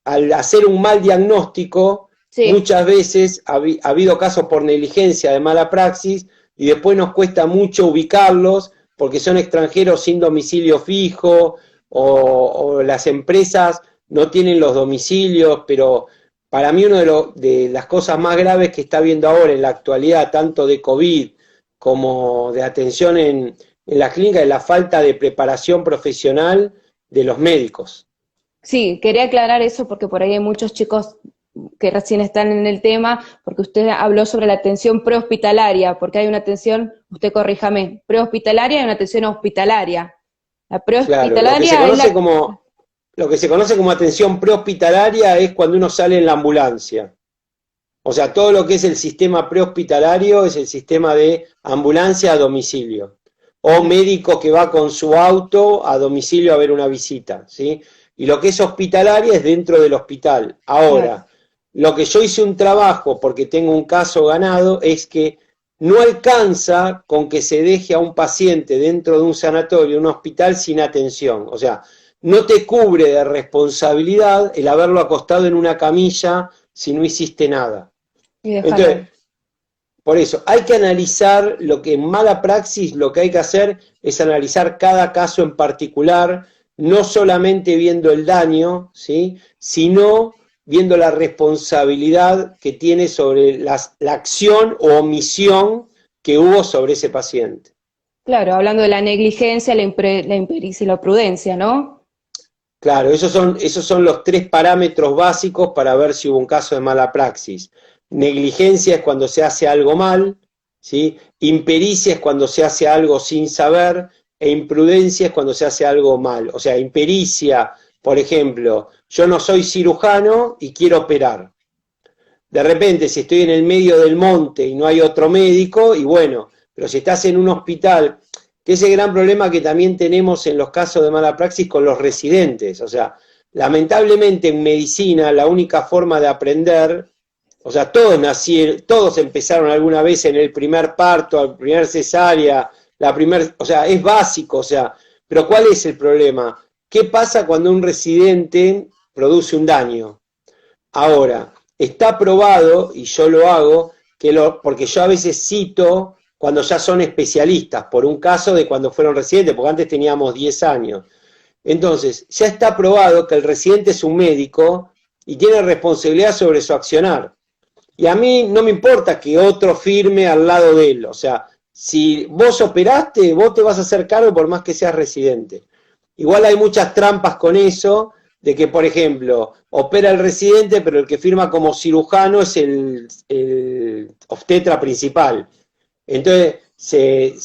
al hacer un mal diagnóstico, sí, muchas veces ha habido casos por negligencia de mala praxis, y después nos cuesta mucho ubicarlos, porque son extranjeros sin domicilio fijo, o las empresas no tienen los domicilios, pero para mí una de las cosas más graves que está habiendo ahora en la actualidad, tanto de COVID como de atención en la clínica, es la falta de preparación profesional de los médicos. Sí, quería aclarar eso porque por ahí hay muchos chicos que recién están en el tema, porque usted habló sobre la atención prehospitalaria, porque hay una atención, usted corríjame, prehospitalaria y una atención hospitalaria. La prehospitalaria claro, lo que se conoce como atención prehospitalaria es cuando uno sale en la ambulancia. O sea, todo lo que es el sistema prehospitalario es el sistema de ambulancia a domicilio. O médico que va con su auto a domicilio a ver una visita, ¿sí? Y lo que es hospitalaria es dentro del hospital. Ahora, lo que yo hice un trabajo, porque tengo un caso ganado, es que no alcanza con que se deje a un paciente dentro de un sanatorio, un hospital, sin atención. O sea, no te cubre de responsabilidad el haberlo acostado en una camilla si no hiciste nada. Entonces, por eso, hay que analizar lo que en mala praxis, lo que hay que hacer es analizar cada caso en particular, no solamente viendo el daño, ¿sí?, sino viendo la responsabilidad que tiene sobre la acción o omisión que hubo sobre ese paciente. Claro, hablando de la negligencia, la impericia y la prudencia, ¿no? Claro, esos son los 3 parámetros básicos para ver si hubo un caso de mala praxis. Negligencia es cuando se hace algo mal, ¿sí? Impericia es cuando se hace algo sin saber, e imprudencia es cuando se hace algo mal. O sea, impericia, por ejemplo, yo no soy cirujano y quiero operar. De repente, si estoy en el medio del monte y no hay otro médico, y bueno, pero si estás en un hospital, que es el gran problema que también tenemos en los casos de mala praxis con los residentes. O sea, lamentablemente en medicina la única forma de aprender, o sea, todos empezaron alguna vez en el primer parto, la primera cesárea, o sea, es básico, o sea, pero ¿cuál es el problema? ¿Qué pasa cuando un residente produce un daño? Ahora, está probado, y yo lo hago, porque yo a veces cito cuando ya son especialistas, por un caso de cuando fueron residentes, porque antes teníamos 10 años. Entonces, ya está probado que el residente es un médico y tiene responsabilidad sobre su accionar. Y a mí no me importa que otro firme al lado de él. O sea, si vos operaste, vos te vas a hacer cargo por más que seas residente. Igual hay muchas trampas con eso, de que, por ejemplo, opera el residente, pero el que firma como cirujano es el obstetra principal. Entonces, se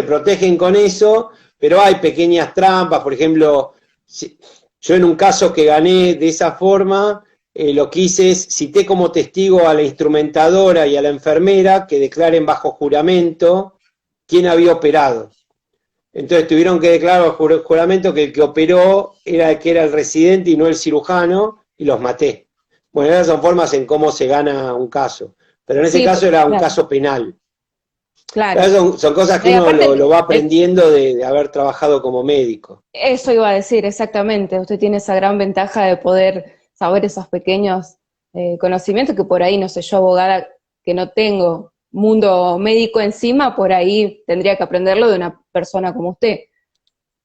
protegen con eso, pero hay pequeñas trampas. Por ejemplo, yo en un caso que gané de esa forma, lo que hice es, cité como testigo a la instrumentadora y a la enfermera que declaren bajo juramento quién había operado. Entonces tuvieron que declarar bajo juramento que el que operó era el residente y no el cirujano, y los maté. Bueno, esas son formas en cómo se gana un caso. Pero en ese caso era un caso penal. Claro. Son cosas que uno lo va aprendiendo de haber trabajado como médico. Eso iba a decir, exactamente. Usted tiene esa gran ventaja de poder saber esos pequeños conocimientos que por ahí, no sé, yo abogada que no tengo mundo médico encima, por ahí tendría que aprenderlo de una persona como usted.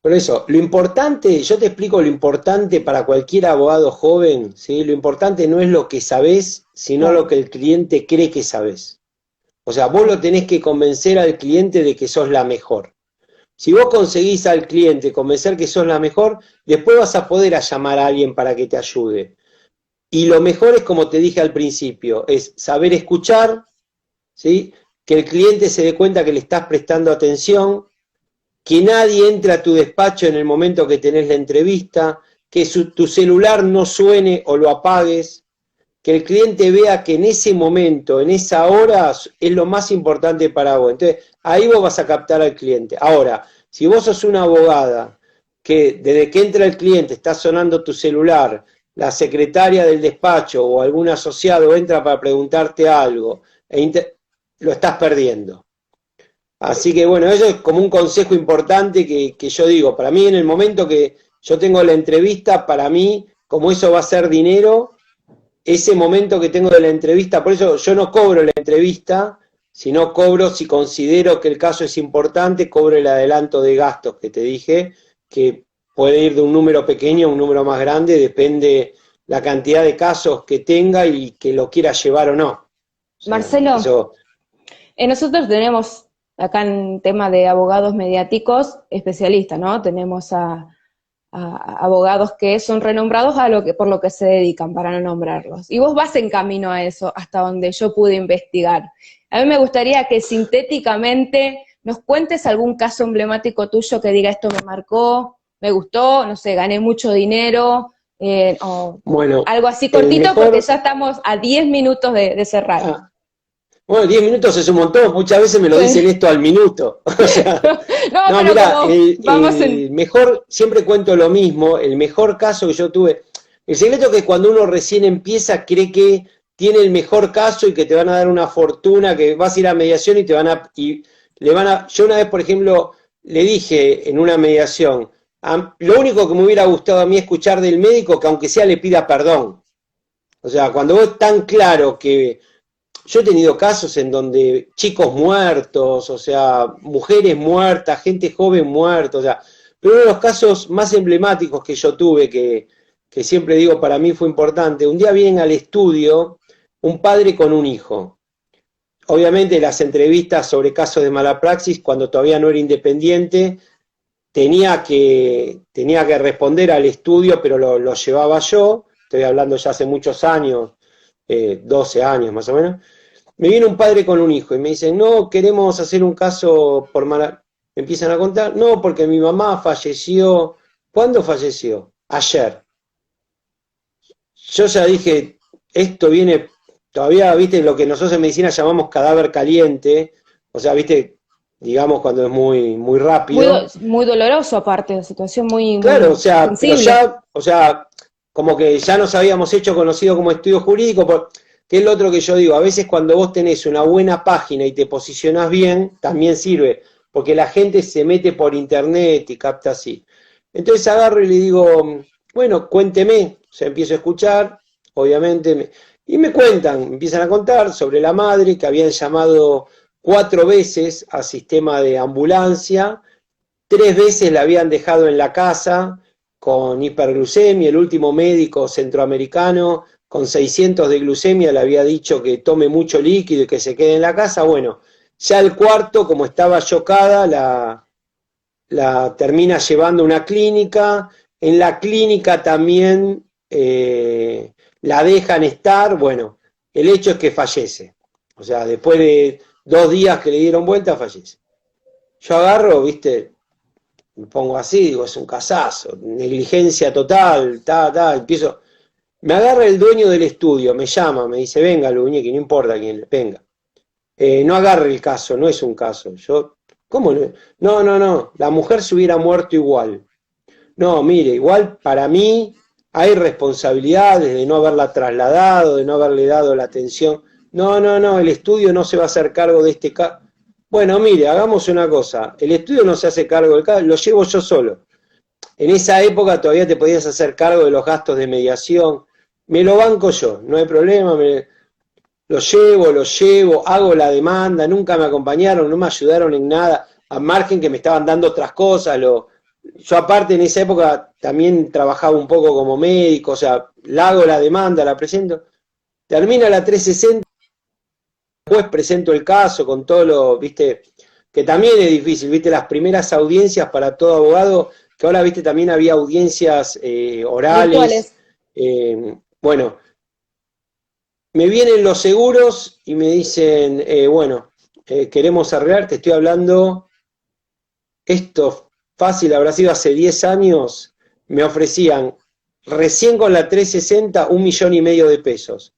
Por eso, lo importante, yo te explico lo importante para cualquier abogado joven, ¿sí? Lo importante no es lo que sabés, sino lo que el cliente cree que sabés. O sea, vos lo tenés que convencer al cliente de que sos la mejor. Si vos conseguís al cliente convencer que sos la mejor, después vas a poder llamar a alguien para que te ayude. y lo mejor es, como te dije al principio, es saber escuchar, ¿sí? Que el cliente se dé cuenta que le estás prestando atención, que nadie entre a tu despacho en el momento que tenés la entrevista, que tu celular no suene o lo apagues, que el cliente vea que en ese momento, en esa hora, es lo más importante para vos. Entonces, ahí vos vas a captar al cliente. Ahora, si vos sos una abogada que desde que entra el cliente está sonando tu celular, la secretaria del despacho o algún asociado entra para preguntarte algo, lo estás perdiendo. Así que bueno, eso es como un consejo importante que yo digo, para mí en el momento que yo tengo la entrevista, para mí, como eso va a ser dinero, ese momento que tengo de la entrevista, por eso yo no cobro la entrevista, sino cobro, si considero que el caso es importante, cobro el adelanto de gastos que te dije, que puede ir de un número pequeño a un número más grande, depende la cantidad de casos que tenga y que lo quiera llevar o no. O sea, Marcelo, eso, nosotros tenemos acá en tema de abogados mediáticos especialistas, ¿no? Tenemos a abogados que son renombrados por lo que se dedican, para no nombrarlos. Y vos vas en camino a eso, hasta donde yo pude investigar. A mí me gustaría que sintéticamente nos cuentes algún caso emblemático tuyo que diga esto me marcó, me gustó, no sé, gané mucho dinero, o bueno, algo así el cortito, mejor... porque ya estamos a 10 minutos de cerrar. Ah, bueno, 10 minutos es un montón, muchas veces me lo Sí. dicen esto al minuto. O sea, No, no, pero mira, como vamos el mejor, siempre cuento lo mismo, el mejor caso que yo tuve, el secreto es que cuando uno recién empieza cree que tiene el mejor caso y que te van a dar una fortuna, que vas a ir a mediación y yo una vez, por ejemplo, le dije en una mediación, lo único que me hubiera gustado a mí escuchar del médico, que aunque sea le pida perdón. O sea, cuando vos tan claro que yo he tenido casos en donde chicos muertos, o sea, mujeres muertas, gente joven muerta, o sea, pero uno de los casos más emblemáticos que yo tuve, que siempre digo para mí fue importante, un día vienen al estudio un padre con un hijo. Obviamente las entrevistas sobre casos de mala praxis, cuando todavía no era independiente, tenía que responder al estudio, pero lo llevaba yo, estoy hablando ya hace muchos años, 12 años más o menos. Me viene un padre con un hijo y me dicen, no, queremos hacer un caso por mala... Me empiezan a contar, no, porque mi mamá falleció. ¿Cuándo falleció? Ayer. Yo ya dije, esto viene, todavía, viste, lo que nosotros en medicina llamamos cadáver caliente, o sea, viste, digamos cuando es muy, muy rápido. muy doloroso aparte, la situación muy, Claro, muy o sea, pero sensible. ya, o sea, como que ya nos habíamos hecho conocido como estudio jurídico, que es lo otro que yo digo, a veces cuando vos tenés una buena página y te posicionás bien, también sirve, porque la gente se mete por internet y capta así. Entonces agarro y le digo, bueno, cuénteme, o sea, empiezo a escuchar, obviamente, y me cuentan, empiezan a contar sobre la madre, que habían llamado 4 veces al sistema de ambulancia, 3 veces la habían dejado en la casa con hiperglucemia, el último médico centroamericano con 600 de glucemia le había dicho que tome mucho líquido y que se quede en la casa. Bueno, ya el cuarto, como estaba chocada, la termina llevando a una clínica. En la clínica también la dejan estar. Bueno, el hecho es que fallece. O sea, después de 2 días que le dieron vuelta, fallece. Yo agarro, viste, me pongo así, digo, es un casazo, negligencia total, empiezo. Me agarra el dueño del estudio, me llama, me dice, venga, Luñequi, no importa quién, venga. No agarre el caso, no es un caso. Yo, ¿cómo no? No, la mujer se hubiera muerto igual. No, mire, igual para mí hay responsabilidades de no haberla trasladado, de no haberle dado la atención. No, el estudio no se va a hacer cargo de este caso. Bueno, mire, hagamos una cosa, el estudio no se hace cargo del caso, lo llevo yo solo. En esa época todavía te podías hacer cargo de los gastos de mediación. Me lo banco yo, no hay problema, lo llevo, hago la demanda, nunca me acompañaron, no me ayudaron en nada, a margen que me estaban dando otras cosas. Yo aparte en esa época también trabajaba un poco como médico, o sea, la hago la demanda, la presento. Termina la 360, después presento el caso con todo lo, viste, que también es difícil, viste, las primeras audiencias para todo abogado, que ahora, viste, también había audiencias orales. Virtuales. Bueno, me vienen los seguros y me dicen, bueno, queremos arreglar, te estoy hablando, esto fácil habrá sido hace 10 años, me ofrecían recién con la 360 1,5 millones de pesos.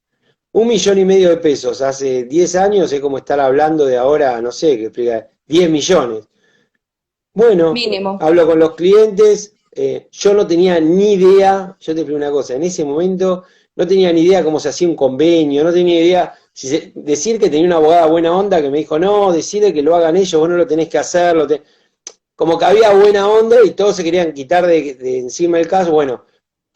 1,5 millones de pesos hace 10 años es como estar hablando de ahora, no sé, que explica, 10 millones. Bueno, Mínimo. hablo con los clientes, yo no tenía ni idea, yo te explico una cosa, en ese momento no tenía ni idea cómo se hacía un convenio, no tenía idea, decir que tenía una abogada buena onda que me dijo, no, decirle que lo hagan ellos, vos no lo tenés que hacer, como que había buena onda y todos se querían quitar de encima el caso. Bueno,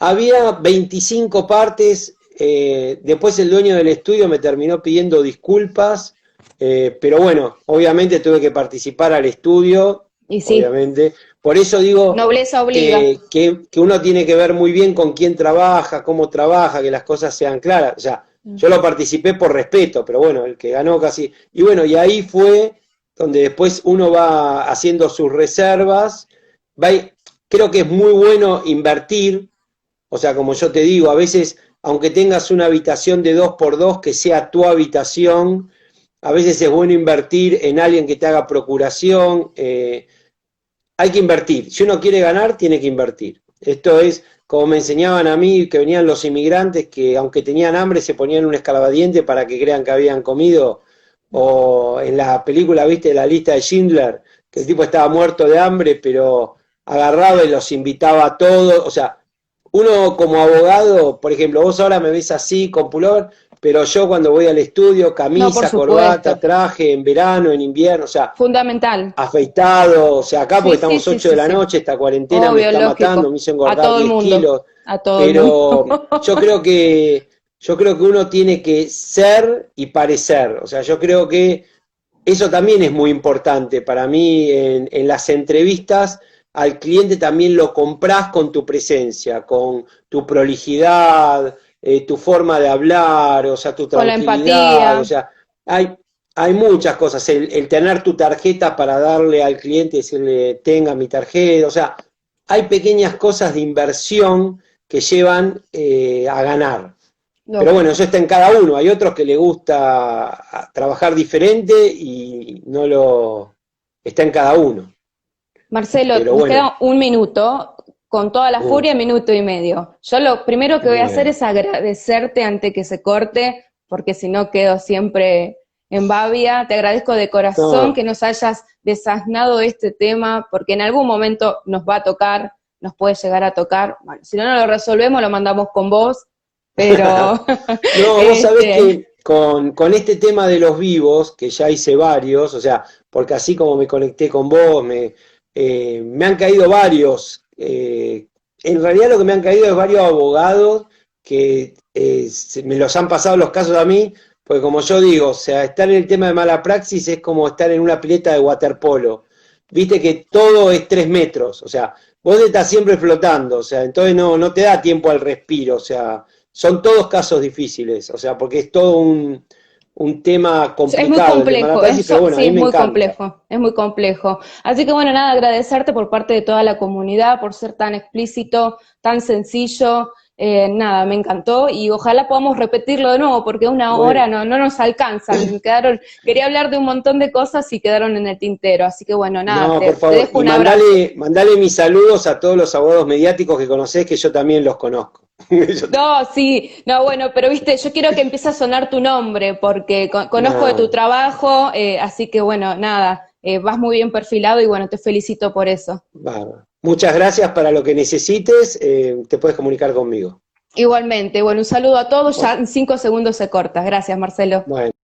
había 25 partes, después el dueño del estudio me terminó pidiendo disculpas, pero bueno, obviamente tuve que participar al estudio, Y sí, obviamente. Por eso digo nobleza obliga. que uno tiene que ver muy bien con quién trabaja, cómo trabaja, que las cosas sean claras. O sea, yo lo participé por respeto, pero bueno, el que ganó casi... Y bueno, y ahí fue donde después uno va haciendo sus reservas, creo que es muy bueno invertir, o sea, como yo te digo, a veces, aunque tengas una habitación de 2x2, que sea tu habitación, a veces es bueno invertir en alguien que te haga procuración, hay que invertir. Si uno quiere ganar, tiene que invertir. Esto es como me enseñaban a mí, que venían los inmigrantes, que aunque tenían hambre, se ponían un escarbadiente para que crean que habían comido. O en la película, viste, la lista de Schindler, que el tipo estaba muerto de hambre, pero agarraba y los invitaba a todos. O sea, uno como abogado, por ejemplo, vos ahora me ves así, con pullover, pero yo cuando voy al estudio, No, por camisa, corbata, supuesto. traje, en verano, en invierno, o sea, Fundamental. afeitado, o sea, acá porque Sí, sí, estamos sí, 8 de sí, la sí. noche, esta cuarentena me Obvio, está matando, lógico. me hizo A engordar todo el 10 mundo. kilos, A todo el mundo. pero yo creo que uno tiene que ser y parecer, o sea, yo creo que eso también es muy importante para mí en las entrevistas, al cliente también lo comprás con tu presencia, con tu prolijidad, tu forma de hablar, o sea, tu Con la tranquilidad, o empatía. sea, hay muchas cosas, el tener tu tarjeta para darle al cliente y decirle, tenga mi tarjeta, o sea, hay pequeñas cosas de inversión que llevan a ganar. Pero bueno, Lógico. eso está en cada uno. Hay otros que le gusta trabajar diferente y no lo... está en cada uno. Marcelo, Pero nos bueno, queda un minuto, con toda la mm, furia, minuto y medio. Yo lo primero que voy a hacer bueno. es agradecerte antes que se corte, porque si no quedo siempre en babia. Te agradezco de corazón No, que nos hayas desasnado este tema, porque en algún momento nos va a tocar, nos puede llegar a tocar. Bueno, si no, no lo resolvemos, lo mandamos con vos, pero no, vos sabés este, que con este tema de los vivos, que ya hice varios, o sea, porque así como me conecté con vos, me han caído varios. En realidad lo que me han caído es varios abogados que me los han pasado los casos a mí, porque como yo digo, o sea, estar en el tema de mala praxis es como estar en una pileta de waterpolo. Viste que todo es 3 metros, o sea, vos estás siempre flotando, o sea, entonces no te da tiempo al respiro, o sea, son todos casos difíciles, o sea, porque es todo un tema es muy complicado el de mala complejo, praxis, pero bueno, a sí, mí me encanta. es muy complejo. Así que bueno, nada, agradecerte por parte de toda la comunidad, por ser tan explícito, tan sencillo, nada, me encantó y ojalá podamos repetirlo de nuevo porque una Bueno, hora no nos alcanzan. Quería hablar de un montón de cosas y quedaron en el tintero. Así que bueno, nada, no, por te favor, dejo y un abrazo. mandale mis saludos a todos los abogados mediáticos que conocés, que yo también los conozco. No, sí, no, bueno, pero viste, yo quiero que empiece a sonar tu nombre porque conozco de tu No, trabajo, así que bueno, nada, vas muy bien perfilado y bueno, te felicito por eso. bárbaro. Muchas gracias para lo que necesites, te puedes comunicar conmigo. Igualmente, bueno, un saludo a todos, ya Bueno, en 5 segundos se corta. Gracias, Marcelo. bueno.